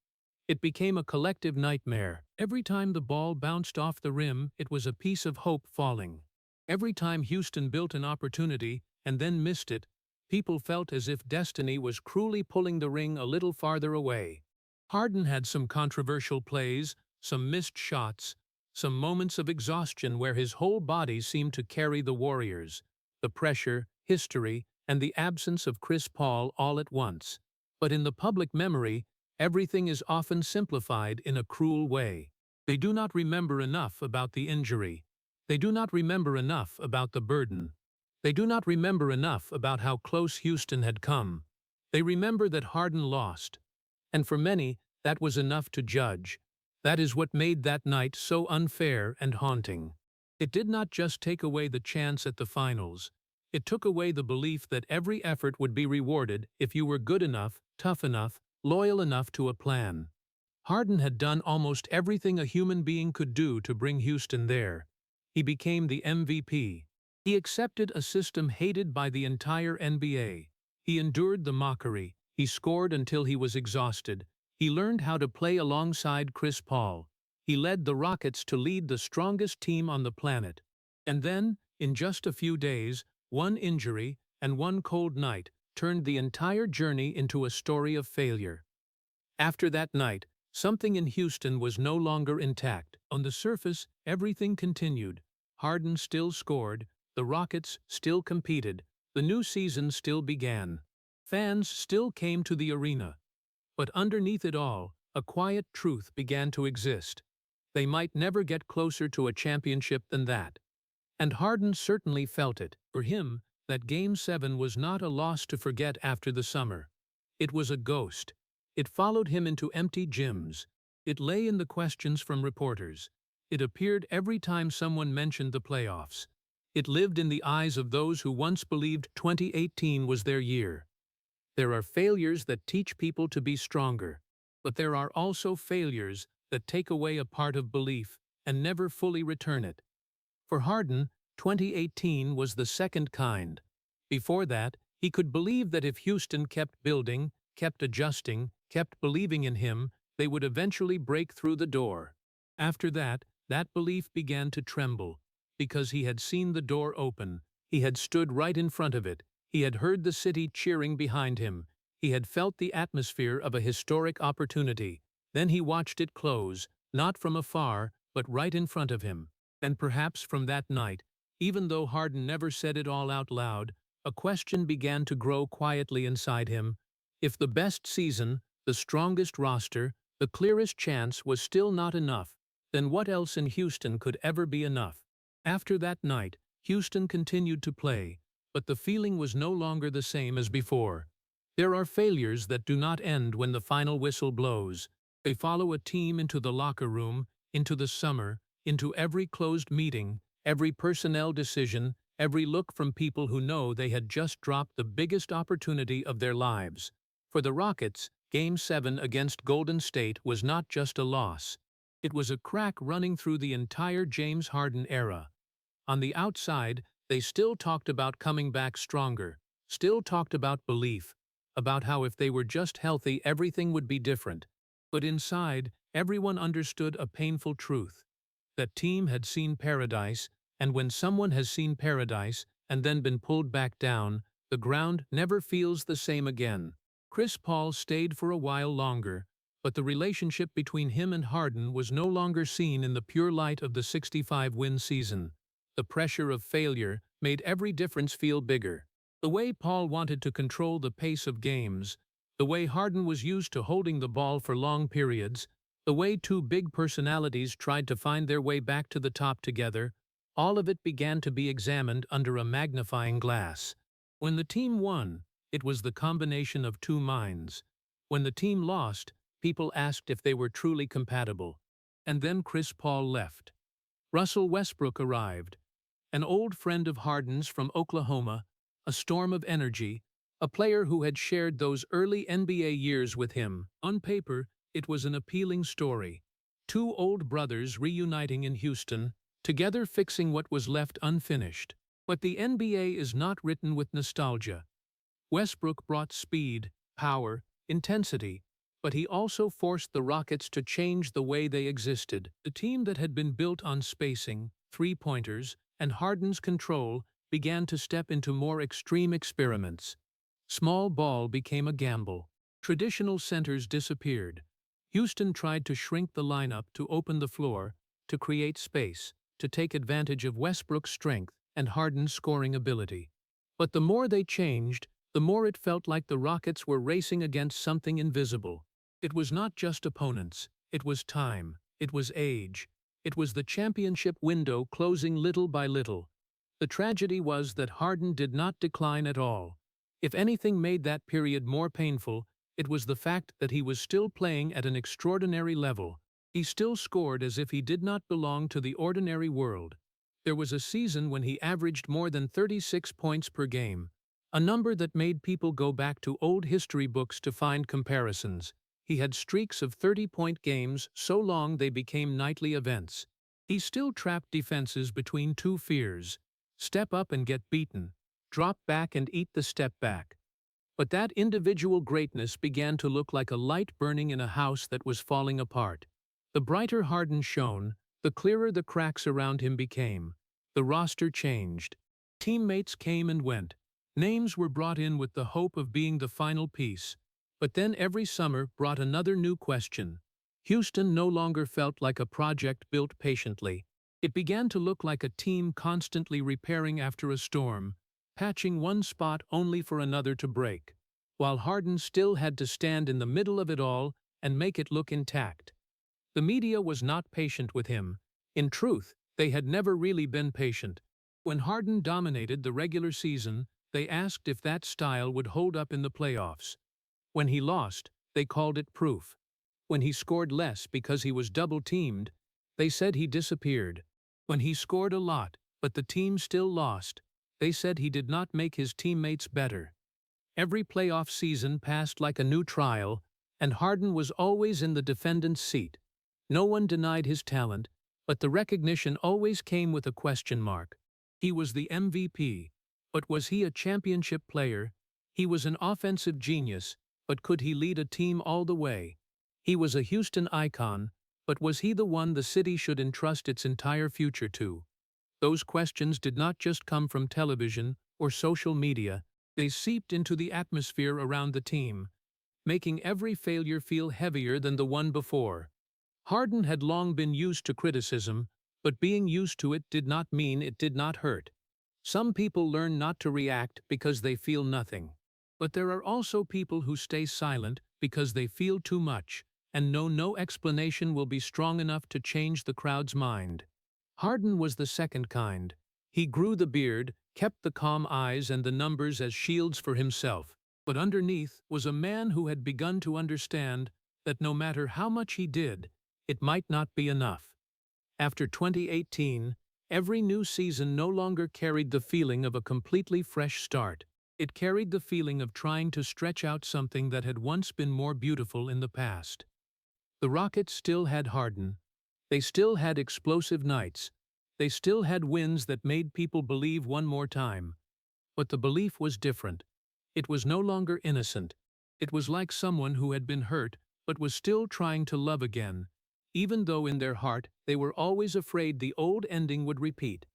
It became a collective nightmare. Every time the ball bounced off the rim, it was a piece of hope falling. Every time Houston built an opportunity and then missed it, people felt as if destiny was cruelly pulling the ring a little farther away. Harden had some controversial plays, some missed shots, some moments of exhaustion where his whole body seemed to carry the Warriors, the pressure, history, and the absence of Chris Paul all at once. But in the public memory, everything is often simplified in a cruel way. They do not remember enough about the injury. They do not remember enough about the burden. They do not remember enough about how close Houston had come. They remember that Harden lost. And for many, that was enough to judge. That is what made that night so unfair and haunting. It did not just take away the chance at the finals. It took away the belief that every effort would be rewarded if you were good enough, tough enough, loyal enough to a plan. Harden had done almost everything a human being could do to bring Houston there. He became the MVP. He accepted a system hated by the entire NBA. He endured the mockery. He scored until he was exhausted. He learned how to play alongside Chris Paul. He led the Rockets to lead the strongest team on the planet. And then, in just a few days, one injury and one cold night turned the entire journey into a story of failure. After that night, something in Houston was no longer intact. On the surface, everything continued. Harden still scored, the Rockets still competed, the new season still began. Fans still came to the arena. But underneath it all, a quiet truth began to exist. They might never get closer to a championship than that. And Harden certainly felt it. For him, that Game 7 was not a loss to forget after the summer. It was a ghost. It followed him into empty gyms. It lay in the questions from reporters. It appeared every time someone mentioned the playoffs. It lived in the eyes of those who once believed 2018 was their year. There are failures that teach people to be stronger, but there are also failures that take away a part of belief and never fully return it. For Harden, 2018 was the second kind. Before that, he could believe that if Houston kept building, kept adjusting, kept believing in him, they would eventually break through the door. After that, that belief began to tremble, because he had seen the door open, he had stood right in front of it, he had heard the city cheering behind him, He had felt the atmosphere of a historic opportunity. Then he watched it close, not from afar, but right in front of him. And perhaps from that night, even though Harden never said it all out loud, a question began to grow quietly inside him. If the best season, the strongest roster, the clearest chance was still not enough, then what else in Houston could ever be enough? After that night, Houston continued to play, but the feeling was no longer the same as before. There are failures that do not end when the final whistle blows. They follow a team into the locker room, into the summer, into every closed meeting, every personnel decision, every look from people who know they had just dropped the biggest opportunity of their lives. For the Rockets, Game 7 against Golden State was not just a loss. It was a crack running through the entire James Harden era. On the outside, they still talked about coming back stronger, still talked about belief, about how if they were just healthy everything would be different. But inside, everyone understood a painful truth. That team had seen paradise, and when someone has seen paradise and then been pulled back down, the ground never feels the same again. Chris Paul stayed for a while longer, but the relationship between him and Harden was no longer seen in the pure light of the 65-win season. The pressure of failure made every difference feel bigger. The way Paul wanted to control the pace of games, the way Harden was used to holding the ball for long periods, the way two big personalities tried to find their way back to the top together, all of it began to be examined under a magnifying glass. When the team won, it was the combination of two minds. When the team lost, people asked if they were truly compatible. And then Chris Paul left. Russell Westbrook arrived, an old friend of Harden's from Oklahoma, a storm of energy, a player who had shared those early NBA years with him. On paper, it was an appealing story. Two old brothers reuniting in Houston, together fixing what was left unfinished. But the NBA is not written with nostalgia. Westbrook brought speed, power, intensity, but he also forced the Rockets to change the way they existed. The team that had been built on spacing, three-pointers, and Harden's control began to step into more extreme experiments. Small ball became a gamble. Traditional centers disappeared. Houston tried to shrink the lineup to open the floor, to create space, to take advantage of Westbrook's strength and Harden's scoring ability. But the more they changed, the more it felt like the Rockets were racing against something invisible. It was not just opponents, it was time, it was age, it was the championship window closing little by little. The tragedy was that Harden did not decline at all. If anything made that period more painful, it was the fact that he was still playing at an extraordinary level. He still scored as if he did not belong to the ordinary world. There was a season when he averaged more than 36 points per game, a number that made people go back to old history books to find comparisons. He had streaks of 30-point games so long they became nightly events. He still trapped defenses between two fears: step up and get beaten, drop back and eat the step back. But that individual greatness began to look like a light burning in a house that was falling apart. The brighter Harden shone, the clearer the cracks around him became. The roster changed. Teammates came and went. Names were brought in with the hope of being the final piece. But then every summer brought another new question. Houston no longer felt like a project built patiently. It began to look like a team constantly repairing after a storm, patching one spot only for another to break, while Harden still had to stand in the middle of it all and make it look intact. The media was not patient with him. In truth, they had never really been patient. When Harden dominated the regular season, they asked if that style would hold up in the playoffs. When he lost, they called it proof. When he scored less because he was double-teamed, they said he disappeared. When he scored a lot, but the team still lost, they said he did not make his teammates better. Every playoff season passed like a new trial, and Harden was always in the defendant's seat. No one denied his talent, but the recognition always came with a question mark. He was the MVP, but was he a championship player? He was an offensive genius, but could he lead a team all the way? He was a Houston icon, but was he the one the city should entrust its entire future to? Those questions did not just come from television or social media, They seeped into the atmosphere around the team, making every failure feel heavier than the one before. Harden had long been used to criticism, but being used to it did not mean it did not hurt. Some people learn not to react because they feel nothing. But there are also people who stay silent because they feel too much and know no explanation will be strong enough to change the crowd's mind. Harden was the second kind. He grew the beard, kept the calm eyes and the numbers as shields for himself. But underneath was a man who had begun to understand that no matter how much he did, it might not be enough. After 2018, every new season no longer carried the feeling of a completely fresh start. It carried the feeling of trying to stretch out something that had once been more beautiful in the past. The Rockets still had Harden. They still had explosive nights. They still had wins that made people believe one more time. But the belief was different. It was no longer innocent. It was like someone who had been hurt but was still trying to love again, even though in their heart they were always afraid the old ending would repeat.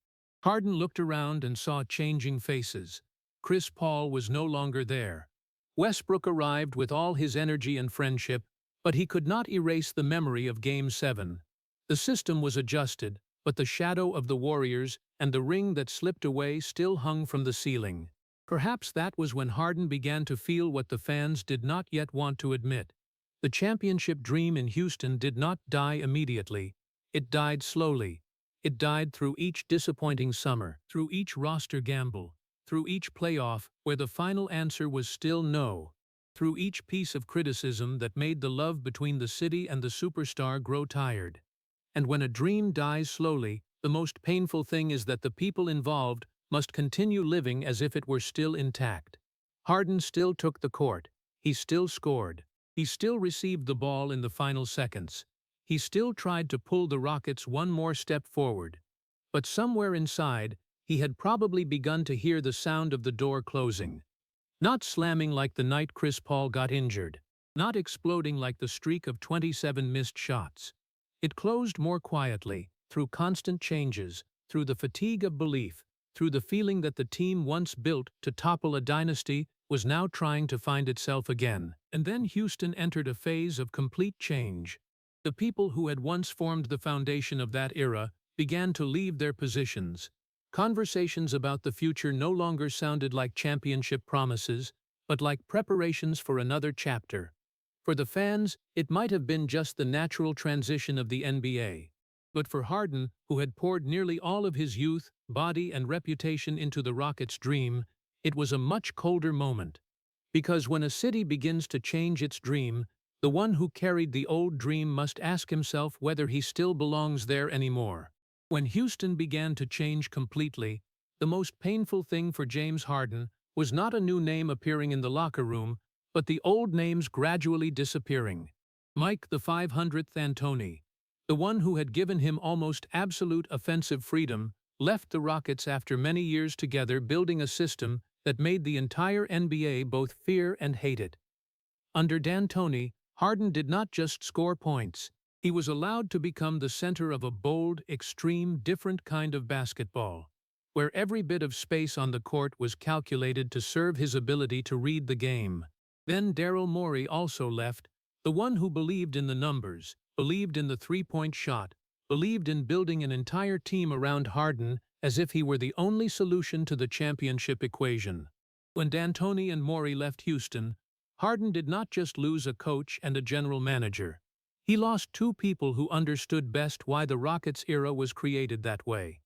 Harden looked around and saw changing faces. Chris Paul was no longer there. Westbrook arrived with all his energy and friendship, but he could not erase the memory of Game 7. The system was adjusted, but the shadow of the Warriors and the ring that slipped away still hung from the ceiling. Perhaps that was when Harden began to feel what the fans did not yet want to admit. The championship dream in Houston did not die immediately. It died slowly. It died through each disappointing summer, through each roster gamble, through each playoff where the final answer was still no, through each piece of criticism that made the love between the city and the superstar grow tired. And when a dream dies slowly, the most painful thing is that the people involved must continue living as if it were still intact. Harden still took the court. He still scored. He still received the ball in the final seconds. He still tried to pull the Rockets one more step forward. But somewhere inside, he had probably begun to hear the sound of the door closing. Not slamming like the night Chris Paul got injured. Not exploding like the streak of 27 missed shots. It closed more quietly, through constant changes, through the fatigue of belief, through the feeling that the team once built to topple a dynasty was now trying to find itself again. And then Houston entered a phase of complete change. The people who had once formed the foundation of that era began to leave their positions. Conversations about the future no longer sounded like championship promises, but like preparations for another chapter. For the fans, it might have been just the natural transition of the NBA. But for Harden, who had poured nearly all of his youth, body and reputation into the Rockets' dream, it was a much colder moment. Because when a city begins to change its dream, the one who carried the old dream must ask himself whether he still belongs there anymore. When Houston began to change completely, the most painful thing for James Harden was not a new name appearing in the locker room, but the old names gradually disappearing. Mike the 500th D'Antoni, the one who had given him almost absolute offensive freedom, left the Rockets after many years together building a system that made the entire NBA both fear and hate it. Under D'Antoni, Harden did not just score points. He was allowed to become the center of a bold, extreme, different kind of basketball, where every bit of space on the court was calculated to serve his ability to read the game. Then Daryl Morey also left, the one who believed in the numbers, believed in the three-point shot, believed in building an entire team around Harden as if he were the only solution to the championship equation. When D'Antoni and Morey left Houston, Harden did not just lose a coach and a general manager. He lost two people who understood best why the Rockets era was created that way.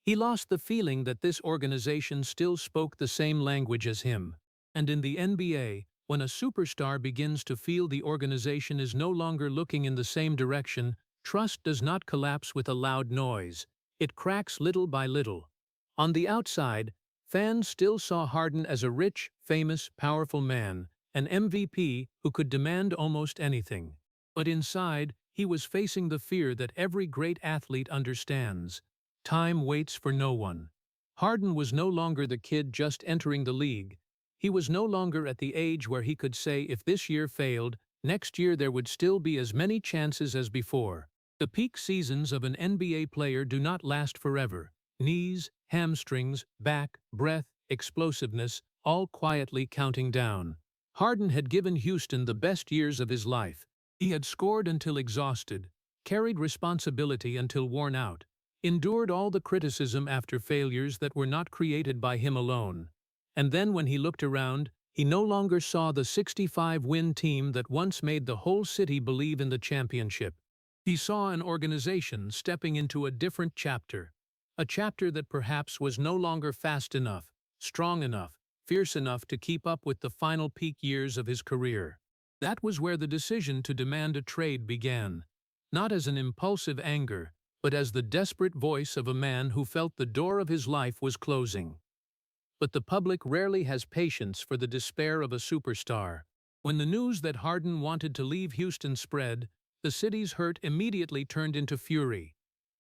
He lost the feeling that this organization still spoke the same language as him. And in the NBA, when a superstar begins to feel the organization is no longer looking in the same direction, trust does not collapse with a loud noise. It cracks little by little. On the outside, fans still saw Harden as a rich, famous, powerful man, an MVP who could demand almost anything. But inside, he was facing the fear that every great athlete understands. Time waits for no one. Harden was no longer the kid just entering the league. He was no longer at the age where he could say if this year failed, next year there would still be as many chances as before. The peak seasons of an NBA player do not last forever. Knees, hamstrings, back, breath, explosiveness, all quietly counting down. Harden had given Houston the best years of his life. He had scored until exhausted, carried responsibility until worn out, endured all the criticism after failures that were not created by him alone. And then when he looked around, he no longer saw the 65-win team that once made the whole city believe in the championship. He saw an organization stepping into a different chapter, a chapter that perhaps was no longer fast enough, strong enough, fierce enough to keep up with the final peak years of his career. That was where the decision to demand a trade began, not as an impulsive anger, but as the desperate voice of a man who felt the door of his life was closing. But the public rarely has patience for the despair of a superstar. When the news that Harden wanted to leave Houston spread, the city's hurt immediately turned into fury.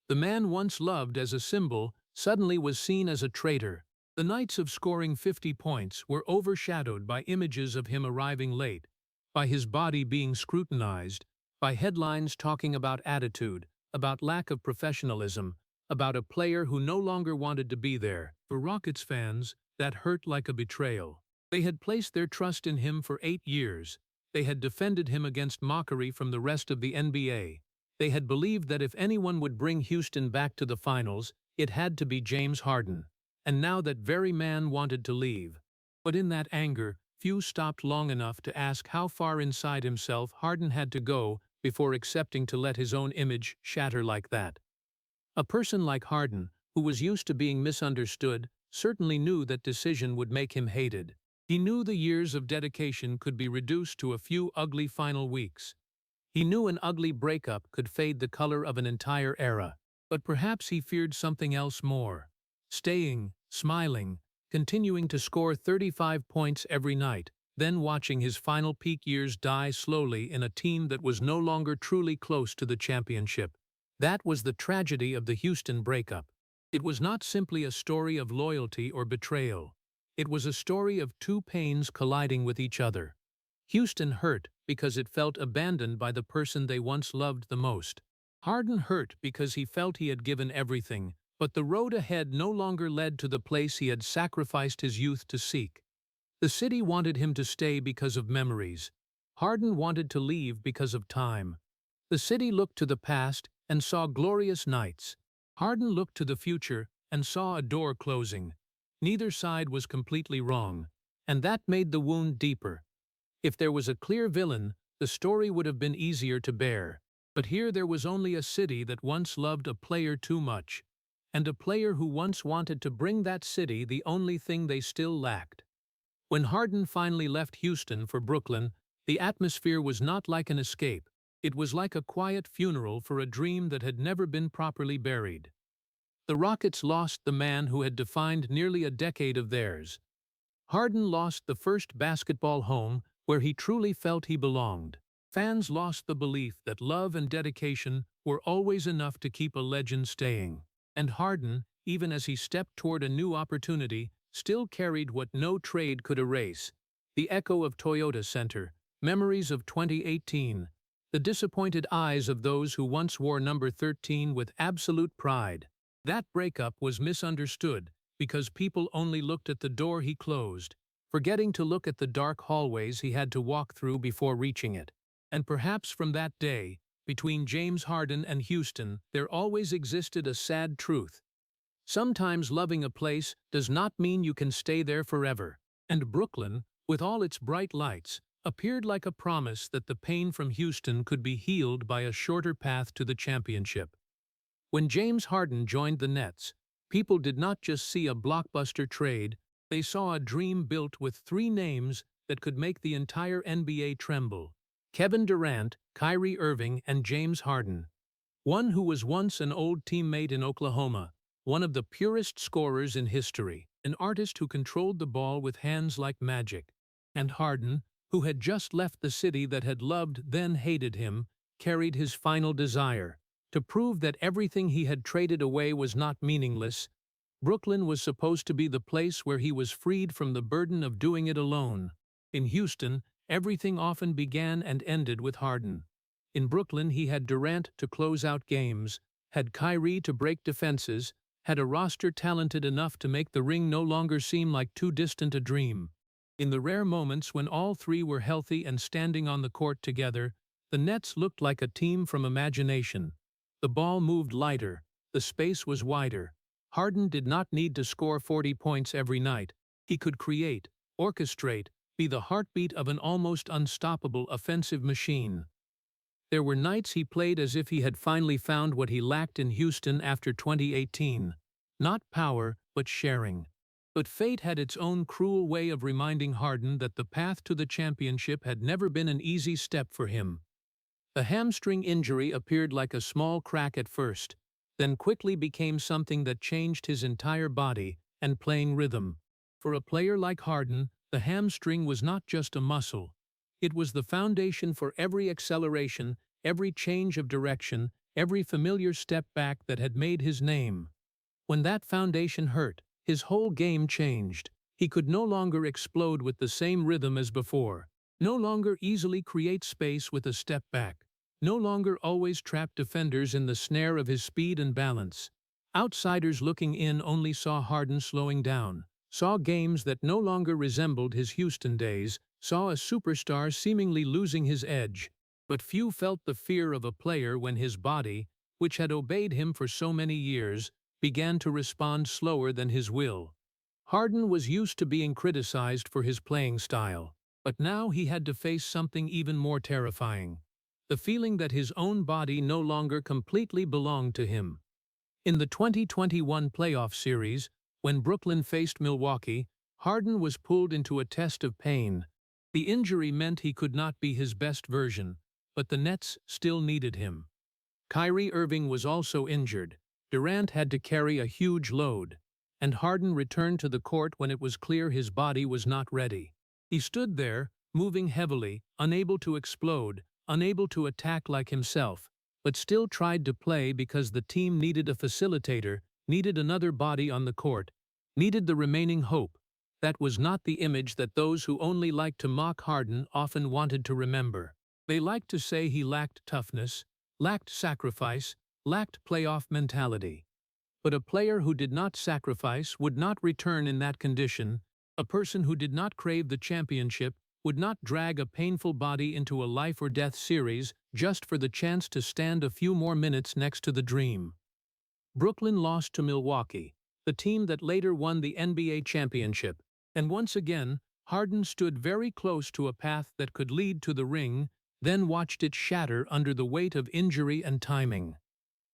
The man once loved as a symbol suddenly was seen as a traitor. The nights of scoring 50 points were overshadowed by images of him arriving late, by his body being scrutinized, by headlines talking about attitude, about lack of professionalism, about a player who no longer wanted to be there. For Rockets fans, that hurt like a betrayal. They had placed their trust in him for 8 years. They had defended him against mockery from the rest of the NBA. They had believed that if anyone would bring Houston back to the finals, it had to be James Harden. And now that very man wanted to leave. But in that anger, few stopped long enough to ask how far inside himself Harden had to go before accepting to let his own image shatter like that. A person like Harden, who was used to being misunderstood, certainly knew that decision would make him hated. He knew the years of dedication could be reduced to a few ugly final weeks. He knew an ugly breakup could fade the color of an entire era. But perhaps he feared something else more. Staying, smiling, continuing to score 35 points every night, then watching his final peak years die slowly in a team that was no longer truly close to the championship. That was the tragedy of the Houston breakup. It was not simply a story of loyalty or betrayal. It was a story of two pains colliding with each other. Houston hurt because it felt abandoned by the person they once loved the most. Harden hurt because he felt he had given everything, but the road ahead no longer led to the place he had sacrificed his youth to seek. The city wanted him to stay because of memories. Harden wanted to leave because of time. The city looked to the past and saw glorious nights. Harden looked to the future and saw a door closing. Neither side was completely wrong, and that made the wound deeper. If there was a clear villain, the story would have been easier to bear. But here there was only a city that once loved a player too much, and a player who once wanted to bring that city the only thing they still lacked. When Harden finally left Houston for Brooklyn, the atmosphere was not like an escape. It was like a quiet funeral for a dream that had never been properly buried. The Rockets lost the man who had defined nearly a decade of theirs. Harden lost the first basketball home where he truly felt he belonged. Fans lost the belief that love and dedication were always enough to keep a legend staying. And Harden, even as he stepped toward a new opportunity, still carried what no trade could erase: the echo of Toyota Center, memories of 2018, the disappointed eyes of those who once wore number 13 with absolute pride. That breakup was misunderstood because people only looked at the door he closed, forgetting to look at the dark hallways he had to walk through before reaching it. And perhaps from that day, between James Harden and Houston, there always existed a sad truth. Sometimes loving a place does not mean you can stay there forever. And Brooklyn, with all its bright lights, appeared like a promise that the pain from Houston could be healed by a shorter path to the championship. When James Harden joined the Nets, people did not just see a blockbuster trade, they saw a dream built with 3 names that could make the entire NBA tremble: Kevin Durant, Kyrie Irving, and James Harden. One who was once an old teammate in Oklahoma, one of the purest scorers in history, an artist who controlled the ball with hands like magic. And Harden, who had just left the city that had loved then hated him, carried his final desire: to prove that everything he had traded away was not meaningless. Brooklyn was supposed to be the place where he was freed from the burden of doing it alone. In Houston, everything often began and ended with Harden. In Brooklyn, he had Durant to close out games, had Kyrie to break defenses, had a roster talented enough to make the ring no longer seem like too distant a dream. In the rare moments when all three were healthy and standing on the court together, the Nets looked like a team from imagination. The ball moved lighter, the space was wider. Harden did not need to score 40 points every night. He could create, orchestrate, be the heartbeat of an almost unstoppable offensive machine. There were nights he played as if he had finally found what he lacked in Houston after 2018. Not power, but sharing. But fate had its own cruel way of reminding Harden that the path to the championship had never been an easy step for him. The hamstring injury appeared like a small crack at first, then quickly became something that changed his entire body and playing rhythm. For a player like Harden, the hamstring was not just a muscle. It was the foundation for every acceleration, every change of direction, every familiar step back that had made his name. When that foundation hurt, his whole game changed. He could no longer explode with the same rhythm as before, no longer easily create space with a step back, no longer always trap defenders in the snare of his speed and balance. Outsiders looking in only saw Harden slowing down, saw games that no longer resembled his Houston days, saw a superstar seemingly losing his edge. But few felt the fear of a player when his body, which had obeyed him for so many years, began to respond slower than his will. Harden was used to being criticized for his playing style, but now he had to face something even more terrifying: the feeling that his own body no longer completely belonged to him. In the 2021 playoff series, when Brooklyn faced Milwaukee, Harden was pulled into a test of pain. The injury meant he could not be his best version, but the Nets still needed him. Kyrie Irving was also injured. Durant had to carry a huge load, and Harden returned to the court when it was clear his body was not ready. He stood there, moving heavily, unable to explode, unable to attack like himself, but still tried to play because the team needed a facilitator, needed another body on the court, needed the remaining hope. That was not the image that those who only liked to mock Harden often wanted to remember. They liked to say he lacked toughness, lacked sacrifice, lacked playoff mentality. But a player who did not sacrifice would not return in that condition. A person who did not crave the championship would not drag a painful body into a life-or-death series just for the chance to stand a few more minutes next to the dream. Brooklyn lost to Milwaukee, the team that later won the NBA championship, and once again, Harden stood very close to a path that could lead to the ring, then watched it shatter under the weight of injury and timing.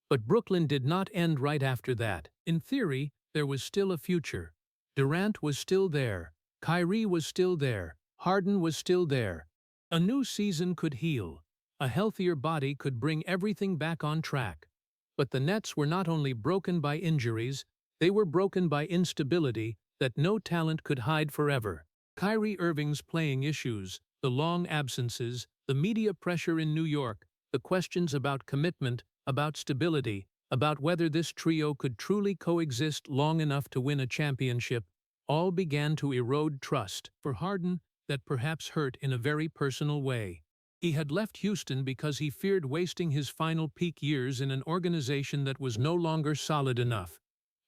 But Brooklyn did not end right after that. In theory, there was still a future. Durant was still there. Kyrie was still there. Harden was still there. A new season could heal. A healthier body could bring everything back on track. But the Nets were not only broken by injuries, they were broken by instability that no talent could hide forever. Kyrie Irving's playing issues, the long absences, the media pressure in New York, the questions about commitment, about stability, about whether this trio could truly coexist long enough to win a championship, all began to erode trust. For Harden, that perhaps hurt in a very personal way. He had left Houston because he feared wasting his final peak years in an organization that was no longer solid enough.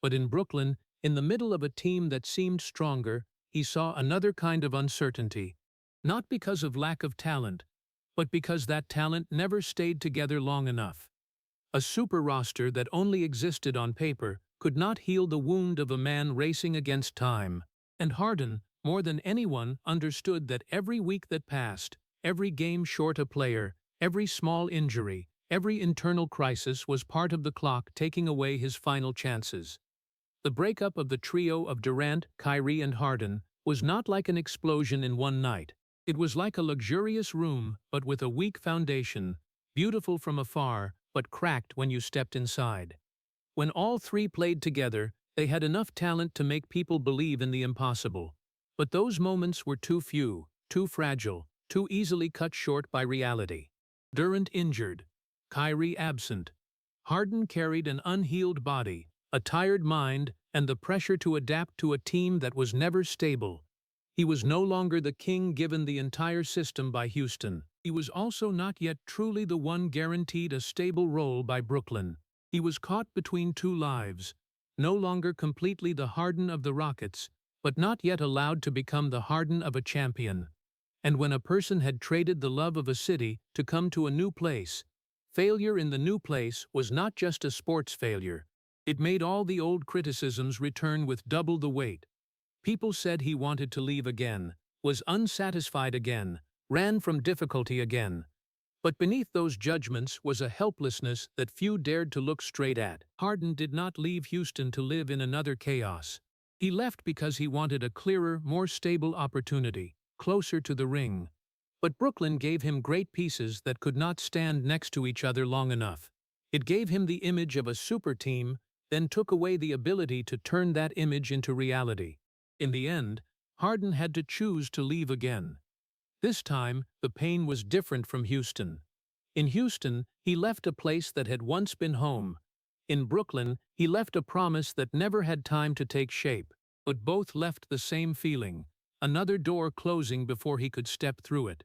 But in Brooklyn, in the middle of a team that seemed stronger, he saw another kind of uncertainty. Not because of lack of talent, but because that talent never stayed together long enough. A super roster that only existed on paper could not heal the wound of a man racing against time. And Harden, more than anyone, understood that every week that passed, every game short a player, every small injury, every internal crisis was part of the clock taking away his final chances. The breakup of the trio of Durant, Kyrie, and Harden was not like an explosion in one night. It was like a luxurious room, but with a weak foundation, beautiful from afar, but cracked when you stepped inside. When all three played together, they had enough talent to make people believe in the impossible. But those moments were too few, too fragile, too easily cut short by reality. Durant injured, Kyrie absent. Harden carried an unhealed body, a tired mind, and the pressure to adapt to a team that was never stable. He was no longer the king given the entire system by Houston. He was also not yet truly the one guaranteed a stable role by Brooklyn. He was caught between two lives, no longer completely the Harden of the Rockets, but not yet allowed to become the Harden of a champion. And when a person had traded the love of a city to come to a new place, failure in the new place was not just a sports failure. It made all the old criticisms return with double the weight. People said he wanted to leave again, was unsatisfied again, ran from difficulty again. But beneath those judgments was a helplessness that few dared to look straight at. Harden did not leave Houston to live in another chaos. He left because he wanted a clearer, more stable opportunity, closer to the ring. But Brooklyn gave him great pieces that could not stand next to each other long enough. It gave him the image of a super team, then took away the ability to turn that image into reality. In the end, Harden had to choose to leave again. This time, the pain was different from Houston. In Houston, he left a place that had once been home. In Brooklyn, he left a promise that never had time to take shape, but both left the same feeling, another door closing before he could step through it.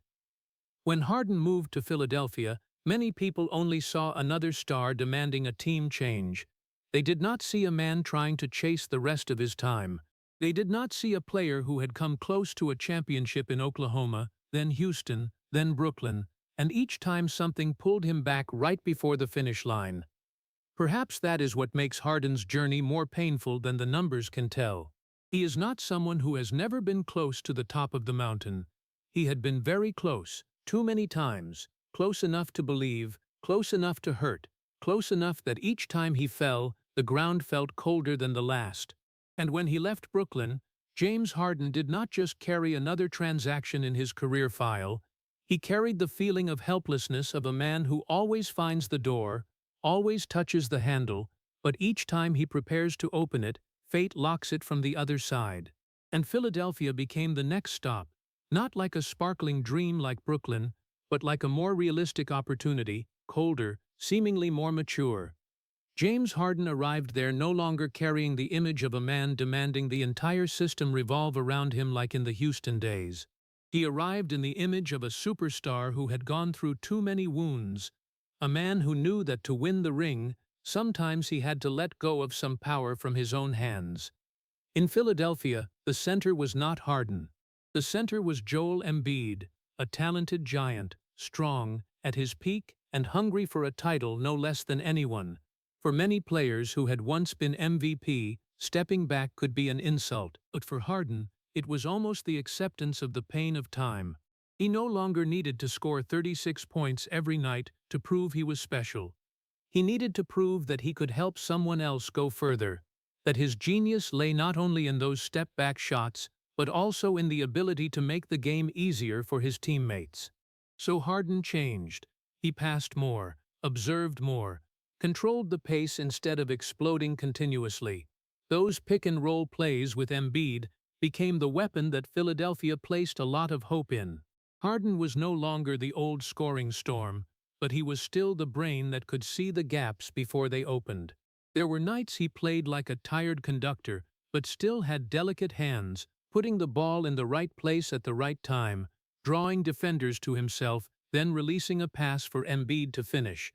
When Harden moved to Philadelphia, many people only saw another star demanding a team change. They did not see a man trying to chase the rest of his time. They did not see a player who had come close to a championship in Oklahoma, then Houston, then Brooklyn, and each time something pulled him back right before the finish line. Perhaps that is what makes Harden's journey more painful than the numbers can tell. He is not someone who has never been close to the top of the mountain. He had been very close, too many times, close enough to believe, close enough to hurt, close enough that each time he fell, the ground felt colder than the last. And when he left Brooklyn, James Harden did not just carry another transaction in his career file, he carried the feeling of helplessness of a man who always finds the door, always touches the handle, but each time he prepares to open it, fate locks it from the other side. And Philadelphia became the next stop, not like a sparkling dream like Brooklyn, but like a more realistic opportunity, colder, seemingly more mature. James Harden arrived there no longer carrying the image of a man demanding the entire system revolve around him like in the Houston days. He arrived in the image of a superstar who had gone through too many wounds, a man who knew that to win the ring, sometimes he had to let go of some power from his own hands. In Philadelphia, the center was not Harden. The center was Joel Embiid, a talented giant, strong, at his peak, and hungry for a title no less than anyone. For many players who had once been MVP, stepping back could be an insult, but for Harden, it was almost the acceptance of the pain of time. He no longer needed to score 36 points every night to prove he was special. He needed to prove that he could help someone else go further, that his genius lay not only in those step-back shots, but also in the ability to make the game easier for his teammates. So Harden changed. He passed more, observed more, controlled the pace instead of exploding continuously. Those pick-and-roll plays with Embiid became the weapon that Philadelphia placed a lot of hope in. Harden was no longer the old scoring storm, but he was still the brain that could see the gaps before they opened. There were nights he played like a tired conductor, but still had delicate hands, putting the ball in the right place at the right time, drawing defenders to himself, then releasing a pass for Embiid to finish.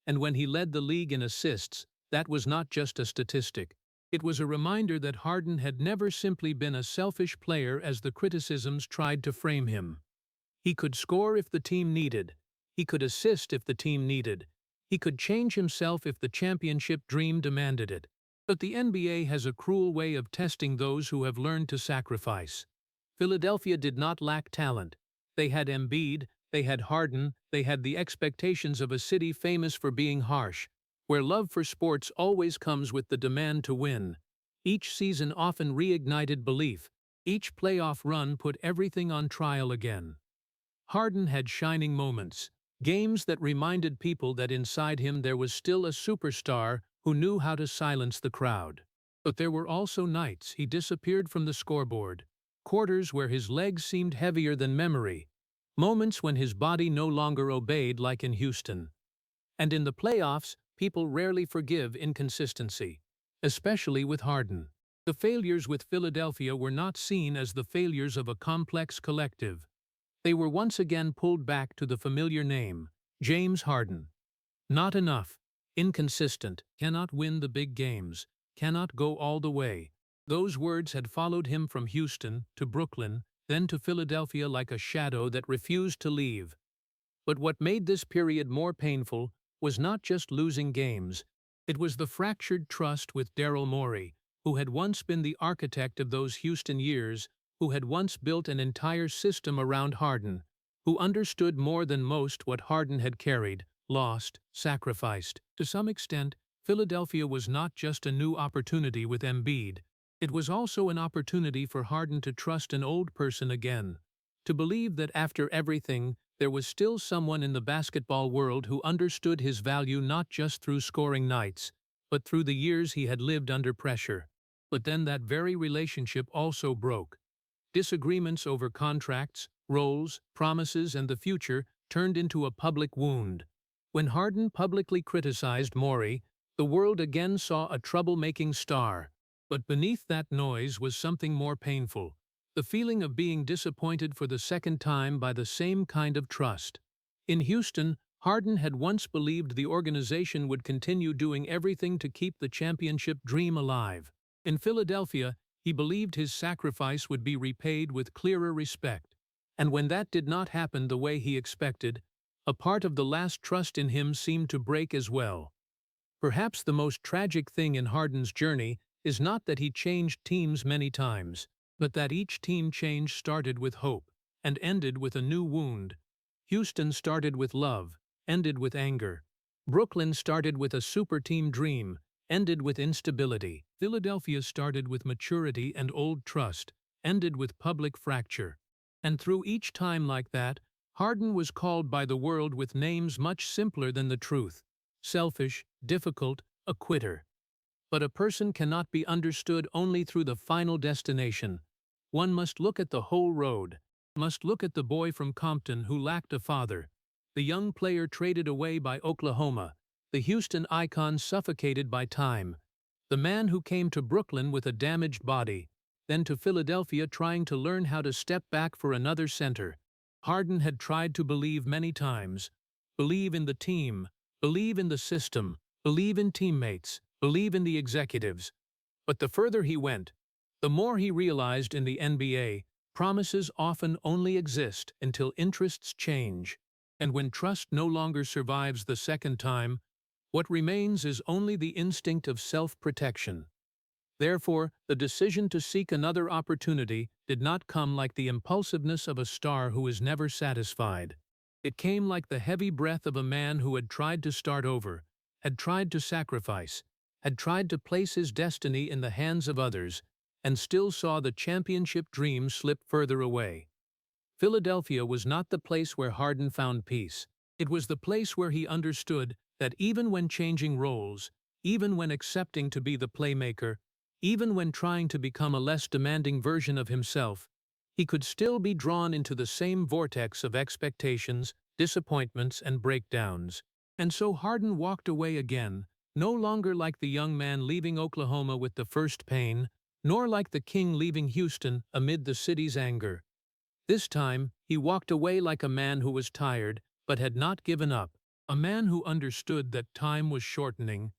And when he led the league in assists, that was not just a statistic. It was a reminder that Harden had never simply been a selfish player as the criticisms tried to frame him. He could score if the team needed. He could assist if the team needed. He could change himself if the championship dream demanded it. But the NBA has a cruel way of testing those who have learned to sacrifice. Philadelphia did not lack talent. They had Embiid, they had Harden, they had the expectations of a city famous for being harsh, where love for sports always comes with the demand to win. Each season often reignited belief. Each playoff run put everything on trial again. Harden had shining moments, games that reminded people that inside him there was still a superstar who knew how to silence the crowd. But there were also nights he disappeared from the scoreboard, quarters where his legs seemed heavier than memory, moments when his body no longer obeyed like in Houston. And in the playoffs, people rarely forgive inconsistency, especially with Harden. The failures with Philadelphia were not seen as the failures of a complex collective. They were once again pulled back to the familiar name, James Harden. Not enough, inconsistent, cannot win the big games, cannot go all the way. Those words had followed him from Houston to Brooklyn, then to Philadelphia like a shadow that refused to leave. But what made this period more painful was not just losing games. It was the fractured trust with Daryl Morey, who had once been the architect of those Houston years, who had once built an entire system around Harden, who understood more than most what Harden had carried, lost, sacrificed. To some extent, Philadelphia was not just a new opportunity with Embiid. It was also an opportunity for Harden to trust an old person again, to believe that after everything, there was still someone in the basketball world who understood his value not just through scoring nights, but through the years he had lived under pressure. But then that very relationship also broke. Disagreements over contracts, roles, promises, and the future turned into a public wound. When Harden publicly criticized Morey, the world again saw a troublemaking star. But beneath that noise was something more painful, the feeling of being disappointed for the second time by the same kind of trust. In Houston, Harden had once believed the organization would continue doing everything to keep the championship dream alive. In Philadelphia, he believed his sacrifice would be repaid with clearer respect. And when that did not happen the way he expected, a part of the last trust in him seemed to break as well. Perhaps the most tragic thing in Harden's journey is not that he changed teams many times, but that each team change started with hope and ended with a new wound. Houston started with love, ended with anger. Brooklyn started with a super team dream, ended with instability. Philadelphia started with maturity and old trust, ended with public fracture. And through each time like that, Harden was called by the world with names much simpler than the truth: selfish, difficult, a quitter. But a person cannot be understood only through the final destination. One must look at the whole road, must look at the boy from Compton who lacked a father, the young player traded away by Oklahoma, the Houston icon suffocated by time, the man who came to Brooklyn with a damaged body, then to Philadelphia trying to learn how to step back for another center. Harden had tried to believe many times, believe in the team, believe in the system, believe in teammates, believe in the executives. But the further he went, the more he realized in the NBA, promises often only exist until interests change. And when trust no longer survives the second time, what remains is only the instinct of self-protection. Therefore, the decision to seek another opportunity did not come like the impulsiveness of a star who is never satisfied. It came like the heavy breath of a man who had tried to start over, had tried to sacrifice, had tried to place his destiny in the hands of others, and still saw the championship dream slip further away. Philadelphia was not the place where Harden found peace. It was the place where he understood that even when changing roles, even when accepting to be the playmaker, even when trying to become a less demanding version of himself, he could still be drawn into the same vortex of expectations, disappointments, and breakdowns. And so Harden walked away again, no longer like the young man leaving Oklahoma with the first pain, nor like the king leaving Houston amid the city's anger. This time, he walked away like a man who was tired, but had not given up, a man who understood that time was shortening,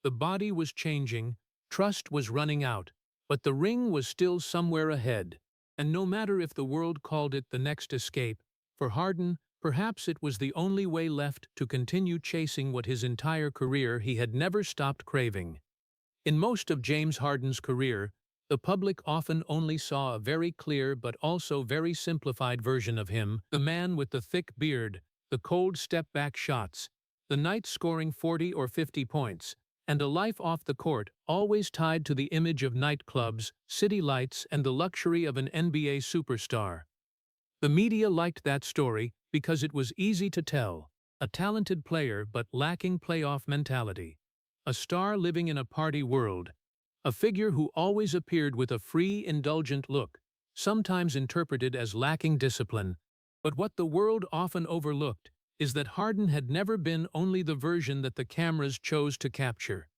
the body was changing, trust was running out, but the ring was still somewhere ahead. And no matter if the world called it the next escape, for Harden, perhaps it was the only way left to continue chasing what his entire career he had never stopped craving. In most of James Harden's career, the public often only saw a very clear but also very simplified version of him, the man with the thick beard, the cold step-back shots, the night scoring 40 or 50 points, and a life off the court always tied to the image of nightclubs, city lights, and the luxury of an NBA superstar. The media liked that story because it was easy to tell: a talented player but lacking playoff mentality, a star living in a party world, a figure who always appeared with a free, indulgent look, sometimes interpreted as lacking discipline. But what the world often overlooked is that Harden had never been only the version that the cameras chose to capture.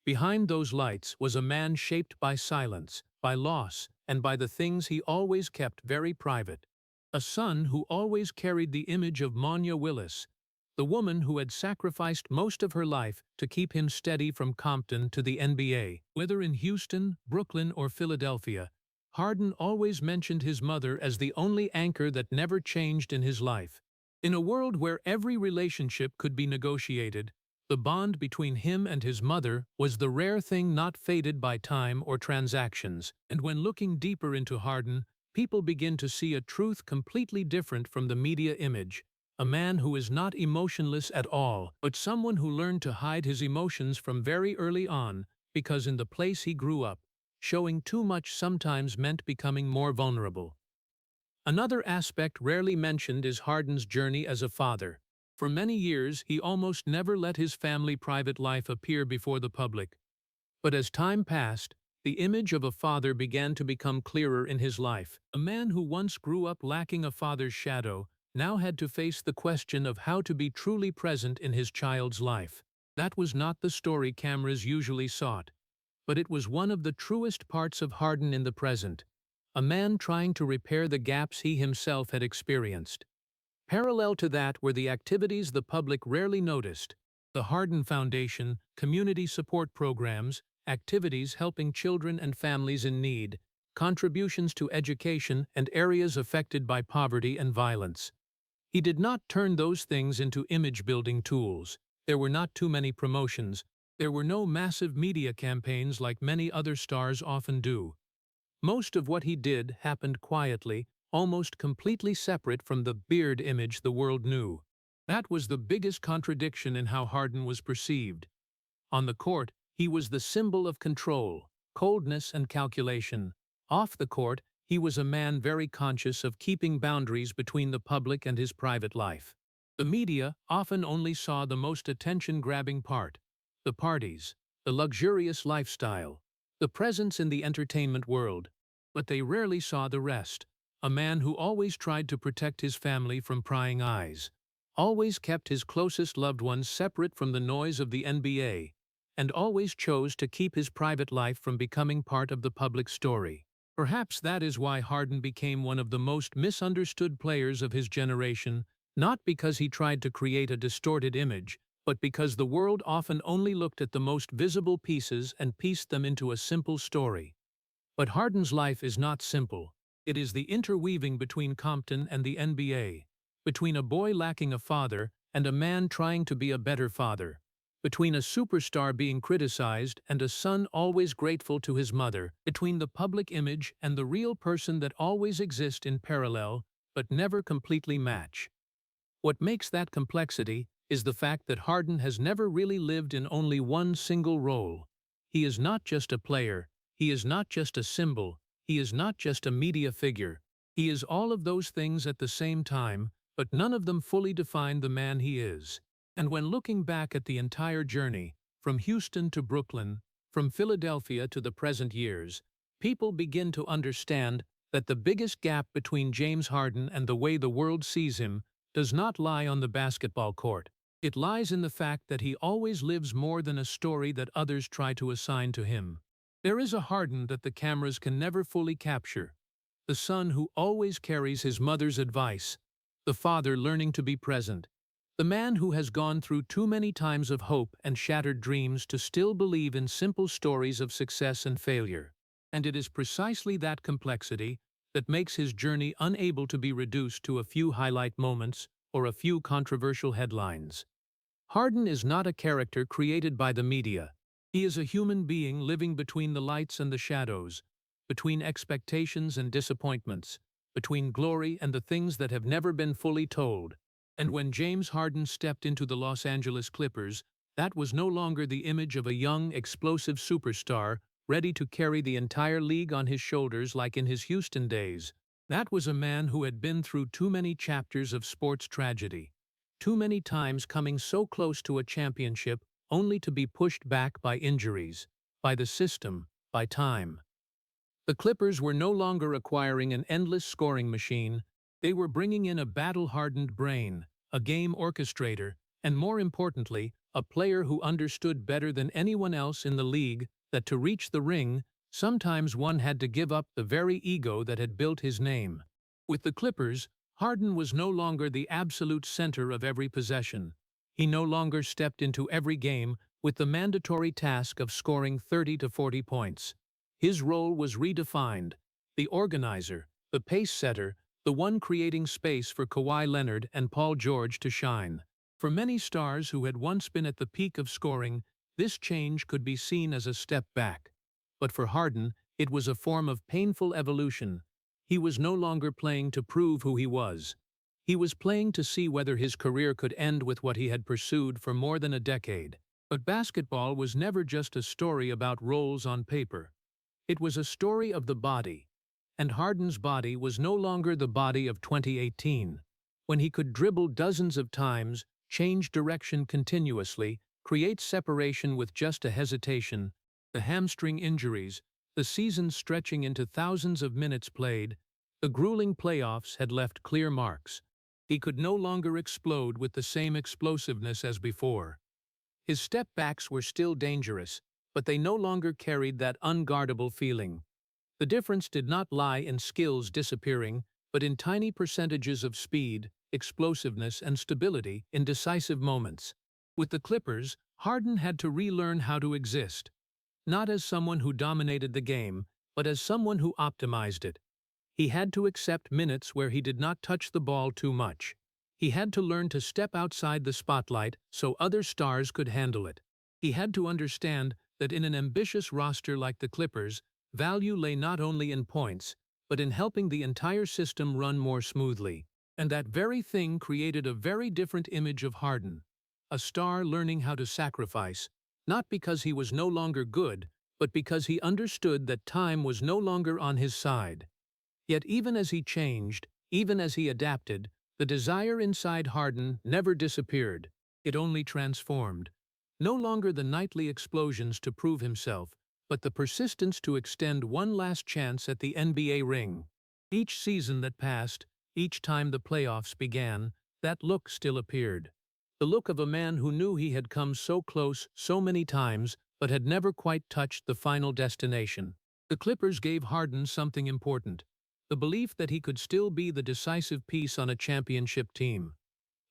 Behind those lights was a man shaped by silence, by loss, and by the things he always kept very private. A son who always carried the image of Monya Willis, the woman who had sacrificed most of her life to keep him steady from Compton to the NBA. Whether in Houston, Brooklyn, or Philadelphia, Harden always mentioned his mother as the only anchor that never changed in his life. In a world where every relationship could be negotiated, the bond between him and his mother was the rare thing not faded by time or transactions. And when looking deeper into Harden, people begin to see a truth completely different from the media image. A man who is not emotionless at all, but someone who learned to hide his emotions from very early on, because in the place he grew up, showing too much sometimes meant becoming more vulnerable. Another aspect rarely mentioned is Harden's journey as a father. For many years, he almost never let his family private life appear before the public. But as time passed, the image of a father began to become clearer in his life. A man who once grew up lacking a father's shadow now had to face the question of how to be truly present in his child's life. That was not the story cameras usually sought, but it was one of the truest parts of Harden in the present, a man trying to repair the gaps he himself had experienced. Parallel to that were the activities the public rarely noticed: the Harden Foundation, community support programs, activities helping children and families in need, contributions to education and areas affected by poverty and violence. He did not turn those things into image-building tools. There were not too many promotions. There were no massive media campaigns like many other stars often do. Most of what he did happened quietly, almost completely separate from the beard image the world knew. That was the biggest contradiction in how Harden was perceived. On the court, he was the symbol of control, coldness, and calculation. Off the court, he was a man very conscious of keeping boundaries between the public and his private life. The media often only saw the most attention-grabbing part: the parties, the luxurious lifestyle, the presence in the entertainment world. But they rarely saw the rest: a man who always tried to protect his family from prying eyes, always kept his closest loved ones separate from the noise of the NBA, and always chose to keep his private life from becoming part of the public story. Perhaps that is why Harden became one of the most misunderstood players of his generation, not because he tried to create a distorted image, but because the world often only looked at the most visible pieces and pieced them into a simple story. But Harden's life is not simple. It is the interweaving between Compton and the NBA, between a boy lacking a father and a man trying to be a better father, between a superstar being criticized and a son always grateful to his mother, between the public image and the real person that always exist in parallel but never completely match. What makes that complexity is the fact that Harden has never really lived in only one single role. He is not just a player, he is not just a symbol, he is not just a media figure. He is all of those things at the same time, but none of them fully define the man he is. And when looking back at the entire journey, from Houston to Brooklyn, from Philadelphia to the present years, people begin to understand that the biggest gap between James Harden and the way the world sees him does not lie on the basketball court. It lies in the fact that he always lives more than a story that others try to assign to him. There is a Harden that the cameras can never fully capture: the son who always carries his mother's advice, the father learning to be present, the man who has gone through too many times of hope and shattered dreams to still believe in simple stories of success and failure. And it is precisely that complexity that makes his journey unable to be reduced to a few highlight moments or a few controversial headlines. Harden is not a character created by the media. He is a human being living between the lights and the shadows, between expectations and disappointments, between glory and the things that have never been fully told. And when James Harden stepped into the Los Angeles Clippers, that was no longer the image of a young, explosive superstar ready to carry the entire league on his shoulders like in his Houston days. That was a man who had been through too many chapters of sports tragedy, too many times coming so close to a championship only to be pushed back by injuries, by the system, by time. The Clippers were no longer acquiring an endless scoring machine. They were bringing in a battle-hardened brain, a game orchestrator, and more importantly, a player who understood better than anyone else in the league that to reach the ring, sometimes one had to give up the very ego that had built his name. With the Clippers, Harden was no longer the absolute center of every possession. He no longer stepped into every game with the mandatory task of scoring 30 to 40 points. His role was redefined: the organizer, the pace setter, the one creating space for Kawhi Leonard and Paul George to shine. For many stars who had once been at the peak of scoring, this change could be seen as a step back. But for Harden, it was a form of painful evolution. He was no longer playing to prove who he was. He was playing to see whether his career could end with what he had pursued for more than a decade. But basketball was never just a story about roles on paper. It was a story of the body. And Harden's body was no longer the body of 2018, when he could dribble dozens of times, change direction continuously, create separation with just a hesitation. The hamstring injuries, the season stretching into thousands of minutes played, the grueling playoffs had left clear marks. He could no longer explode with the same explosiveness as before. His step-backs were still dangerous, but they no longer carried that unguardable feeling. The difference did not lie in skills disappearing, but in tiny percentages of speed, explosiveness, and stability in decisive moments. With the Clippers, Harden had to relearn how to exist, not as someone who dominated the game, but as someone who optimized it. He had to accept minutes where he did not touch the ball too much. He had to learn to step outside the spotlight so other stars could handle it. He had to understand that in an ambitious roster like the Clippers, value lay not only in points, but in helping the entire system run more smoothly. And that very thing created a very different image of Harden. A star learning how to sacrifice, not because he was no longer good, but because he understood that time was no longer on his side. Yet even as he changed, even as he adapted, the desire inside Harden never disappeared. It only transformed. No longer the nightly explosions to prove himself, but the persistence to extend one last chance at the NBA ring. Each season that passed, each time the playoffs began, that look still appeared. The look of a man who knew he had come so close so many times, but had never quite touched the final destination. The Clippers gave Harden something important: the belief that he could still be the decisive piece on a championship team.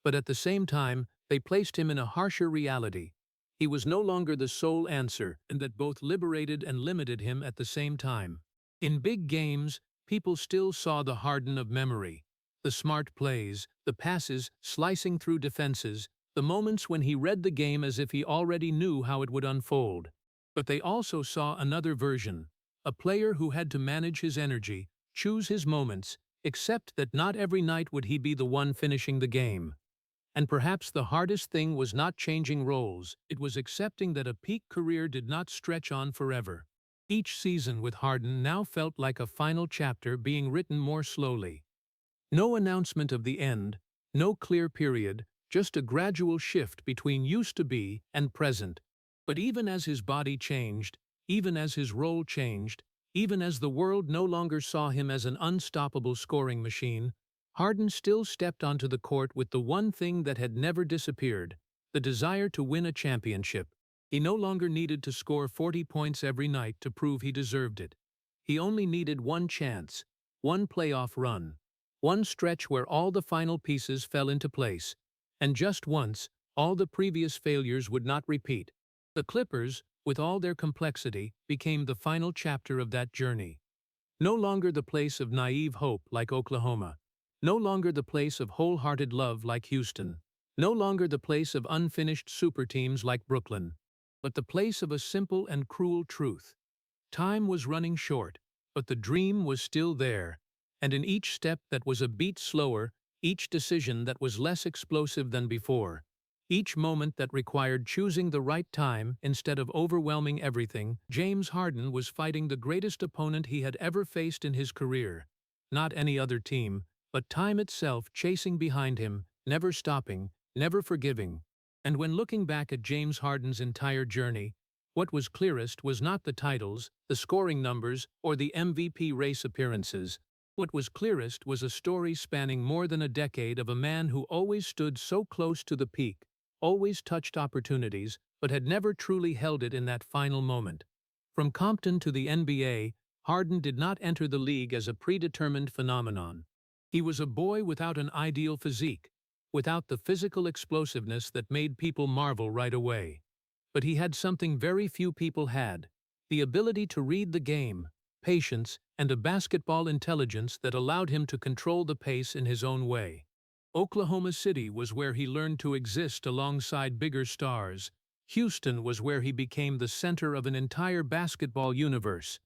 But at the same time, they placed him in a harsher reality. He was no longer the sole answer, and that both liberated and limited him at the same time. In big games, people still saw the Harden of memory. The smart plays, the passes slicing through defenses, the moments when he read the game as if he already knew how it would unfold. But they also saw another version, a player who had to manage his energy, choose his moments, accept that not every night would he be the one finishing the game. And perhaps the hardest thing was not changing roles, it was accepting that a peak career did not stretch on forever. Each season with Harden now felt like a final chapter being written more slowly. No announcement of the end, no clear period, just a gradual shift between used to be and present. But even as his body changed, even as his role changed, even as the world no longer saw him as an unstoppable scoring machine, Harden still stepped onto the court with the one thing that had never disappeared: the desire to win a championship. He no longer needed to score 40 points every night to prove he deserved it. He only needed one chance, one playoff run, one stretch where all the final pieces fell into place. And just once, all the previous failures would not repeat. The Clippers, with all their complexity, became the final chapter of that journey. No longer the place of naive hope like Oklahoma. No longer the place of wholehearted love like Houston. No longer the place of unfinished super teams like Brooklyn. But the place of a simple and cruel truth. Time was running short, but the dream was still there. And in each step that was a beat slower, each decision that was less explosive than before, each moment that required choosing the right time instead of overwhelming everything, James Harden was fighting the greatest opponent he had ever faced in his career. Not any other team, but time itself chasing behind him, never stopping, never forgiving. And when looking back at James Harden's entire journey, what was clearest was not the titles, the scoring numbers, or the MVP race appearances. What was clearest was a story spanning more than a decade of a man who always stood so close to the peak, always touched opportunities, but had never truly held it in that final moment. From Compton to the NBA, Harden did not enter the league as a predetermined phenomenon. He was a boy without an ideal physique, without the physical explosiveness that made people marvel right away. But he had something very few people had: the ability to read the game, patience, and a basketball intelligence that allowed him to control the pace in his own way. Oklahoma City was where he learned to exist alongside bigger stars. Houston was where he became the center of an entire basketball universe.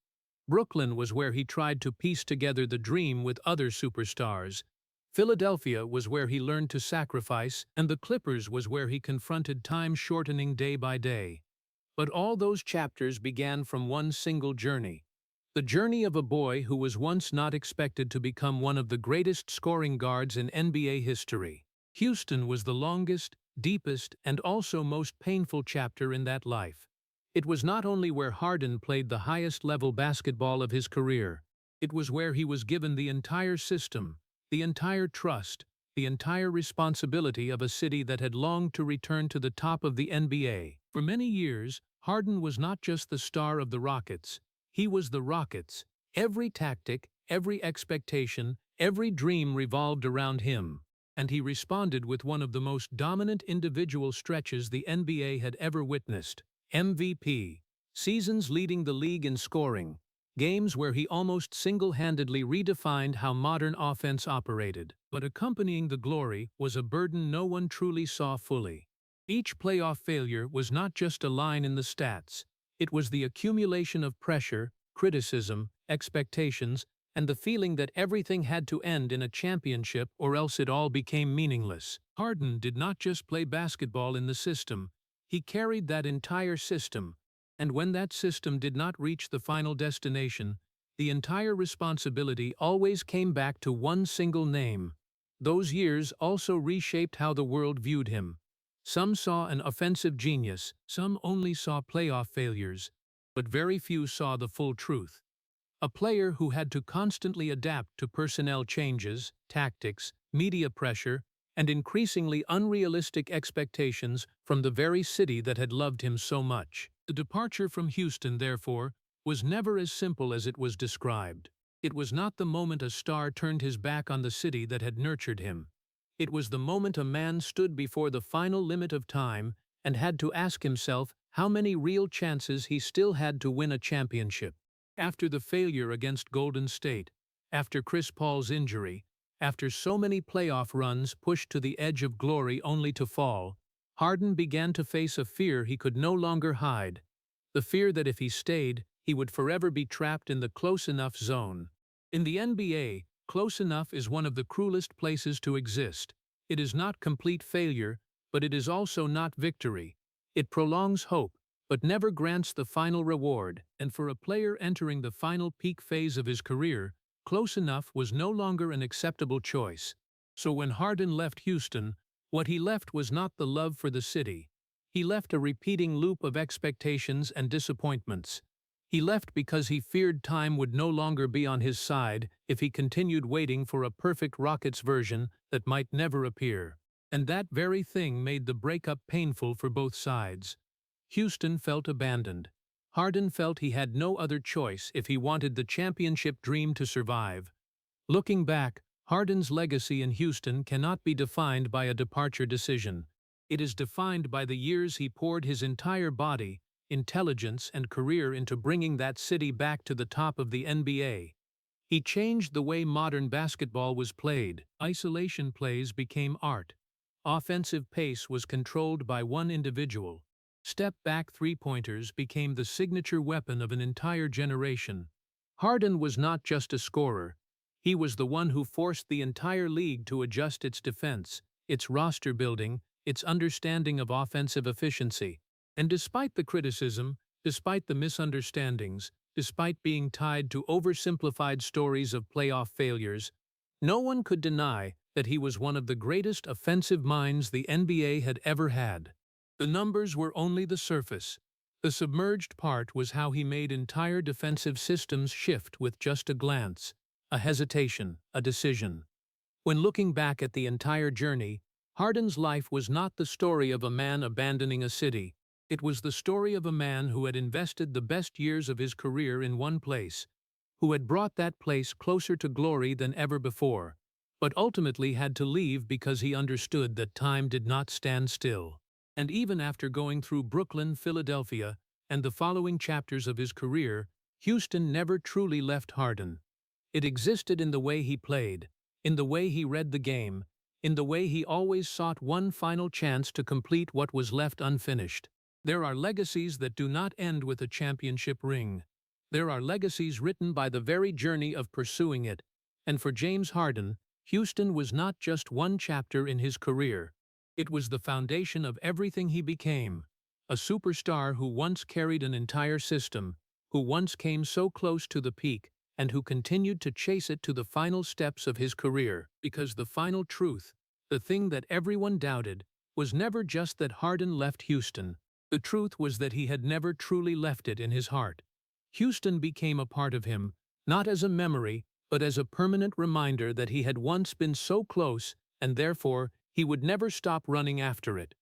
Brooklyn was where he tried to piece together the dream with other superstars. Philadelphia was where he learned to sacrifice, and the Clippers was where he confronted time shortening day by day. But all those chapters began from one single journey. The journey of a boy who was once not expected to become one of the greatest scoring guards in NBA history. Houston was the longest, deepest, and also most painful chapter in that life. It was not only where Harden played the highest-level basketball of his career, it was where he was given the entire system, the entire trust, the entire responsibility of a city that had longed to return to the top of the NBA. For many years, Harden was not just the star of the Rockets, he was the Rockets. Every tactic, every expectation, every dream revolved around him, and he responded with one of the most dominant individual stretches the NBA had ever witnessed. MVP, seasons leading the league in scoring, games where he almost single-handedly redefined how modern offense operated. But accompanying the glory was a burden no one truly saw fully. Each playoff failure was not just a line in the stats. It was the accumulation of pressure, criticism, expectations, and the feeling that everything had to end in a championship or else it all became meaningless. Harden did not just play basketball in the system, he carried that entire system, and when that system did not reach the final destination, the entire responsibility always came back to one single name. Those years also reshaped how the world viewed him. Some saw an offensive genius, some only saw playoff failures, but very few saw the full truth. A player who had to constantly adapt to personnel changes, tactics, media pressure, and increasingly unrealistic expectations from the very city that had loved him so much. The departure from Houston, therefore, was never as simple as it was described. It was not the moment a star turned his back on the city that had nurtured him. It was the moment a man stood before the final limit of time and had to ask himself how many real chances he still had to win a championship. After the failure against Golden State, after Chris Paul's injury, after so many playoff runs pushed to the edge of glory only to fall, Harden began to face a fear he could no longer hide. The fear that if he stayed, he would forever be trapped in the close enough zone. In the NBA, close enough is one of the cruelest places to exist. It is not complete failure, but it is also not victory. It prolongs hope, but never grants the final reward, and for a player entering the final peak phase of his career, close enough was no longer an acceptable choice. So when Harden left Houston, what he left was not the love for the city. He left a repeating loop of expectations and disappointments. He left because he feared time would no longer be on his side if he continued waiting for a perfect Rockets version that might never appear. And that very thing made the breakup painful for both sides. Houston felt abandoned. Harden felt he had no other choice if he wanted the championship dream to survive. Looking back, Harden's legacy in Houston cannot be defined by a departure decision. It is defined by the years he poured his entire body, intelligence, and career into bringing that city back to the top of the NBA. He changed the way modern basketball was played. Isolation plays became art. Offensive pace was controlled by one individual. Step-back three-pointers became the signature weapon of an entire generation. Harden was not just a scorer. He was the one who forced the entire league to adjust its defense, its roster building, its understanding of offensive efficiency. And despite the criticism, despite the misunderstandings, despite being tied to oversimplified stories of playoff failures, no one could deny that he was one of the greatest offensive minds the NBA had ever had. The numbers were only the surface. The submerged part was how he made entire defensive systems shift with just a glance, a hesitation, a decision. When looking back at the entire journey, Harden's life was not the story of a man abandoning a city. It was the story of a man who had invested the best years of his career in one place, who had brought that place closer to glory than ever before. but ultimately had to leave because he understood that time did not stand still. And even after going through Brooklyn, Philadelphia, and the following chapters of his career, Houston never truly left Harden. It existed in the way he played, in the way he read the game, in the way he always sought one final chance to complete what was left unfinished. There are legacies that do not end with a championship ring. There are legacies written by the very journey of pursuing it, and for James Harden, Houston was not just one chapter in his career. It was the foundation of everything he became. A superstar who once carried an entire system, who once came so close to the peak, and who continued to chase it to the final steps of his career. Because the final truth, the thing that everyone doubted, was never just that Harden left Houston. The truth was that he had never truly left it in his heart. Houston became a part of him, not as a memory, but as a permanent reminder that he had once been so close, and therefore, he would never stop running after it.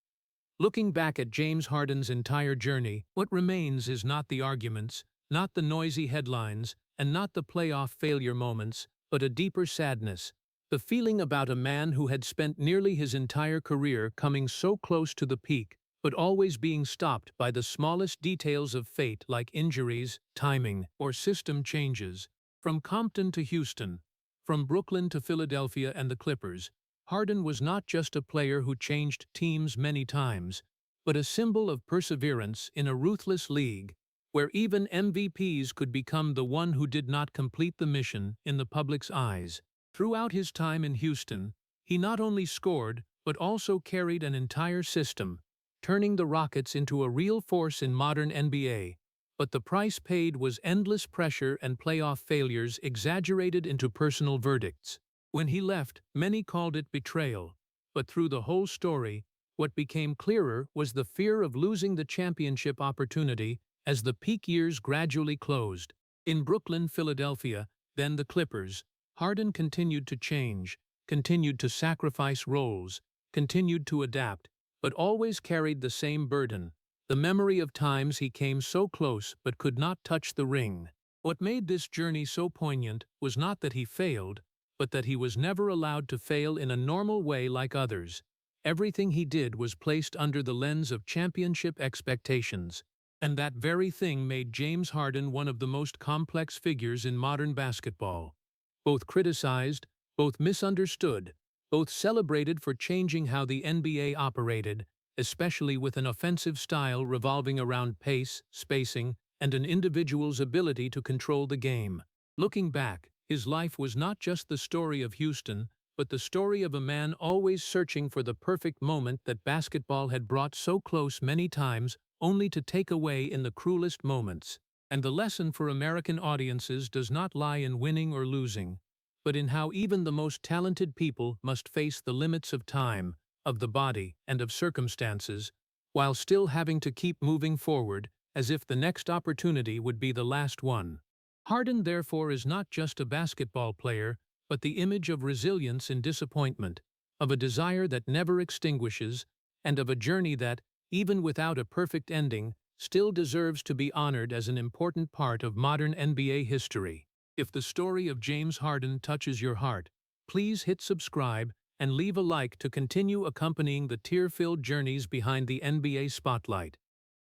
Looking back at James Harden's entire journey, what remains is not the arguments, not the noisy headlines, and not the playoff failure moments, but a deeper sadness, the feeling about a man who had spent nearly his entire career coming so close to the peak, but always being stopped by the smallest details of fate like injuries, timing, or system changes. From Compton to Houston, from Brooklyn to Philadelphia and the Clippers, Harden was not just a player who changed teams many times, but a symbol of perseverance in a ruthless league, where even MVPs could become the one who did not complete the mission in the public's eyes. Throughout his time in Houston, he not only scored, but also carried an entire system, turning the Rockets into a real force in modern NBA. But the price paid was endless pressure and playoff failures exaggerated into personal verdicts. When he left, many called it betrayal, but through the whole story, what became clearer was the fear of losing the championship opportunity as the peak years gradually closed. In Brooklyn, Philadelphia, then the Clippers, Harden continued to change, continued to sacrifice roles, continued to adapt, but always carried the same burden, the memory of times he came so close but could not touch the ring. What made this journey so poignant was not that he failed, but that he was never allowed to fail in a normal way like others. Everything he did was placed under the lens of championship expectations. And that very thing made James Harden one of the most complex figures in modern basketball. Both criticized, both misunderstood, both celebrated for changing how the NBA operated, especially with an offensive style revolving around pace, spacing, and an individual's ability to control the game. Looking back, his life was not just the story of Houston, but the story of a man always searching for the perfect moment that basketball had brought so close many times, only to take away in the cruelest moments. And the lesson for American audiences does not lie in winning or losing, but in how even the most talented people must face the limits of time, of the body, and of circumstances, while still having to keep moving forward, as if the next opportunity would be the last one. Harden, therefore, is not just a basketball player, but the image of resilience in disappointment, of a desire that never extinguishes, and of a journey that, even without a perfect ending, still deserves to be honored as an important part of modern NBA history. If the story of James Harden touches your heart, please hit subscribe and leave a like to continue accompanying the tear-filled journeys behind the NBA spotlight.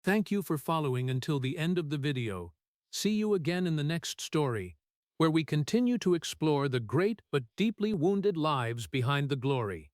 Thank you for following until the end of the video. See you again in the next story, where we continue to explore the great but deeply wounded lives behind the glory.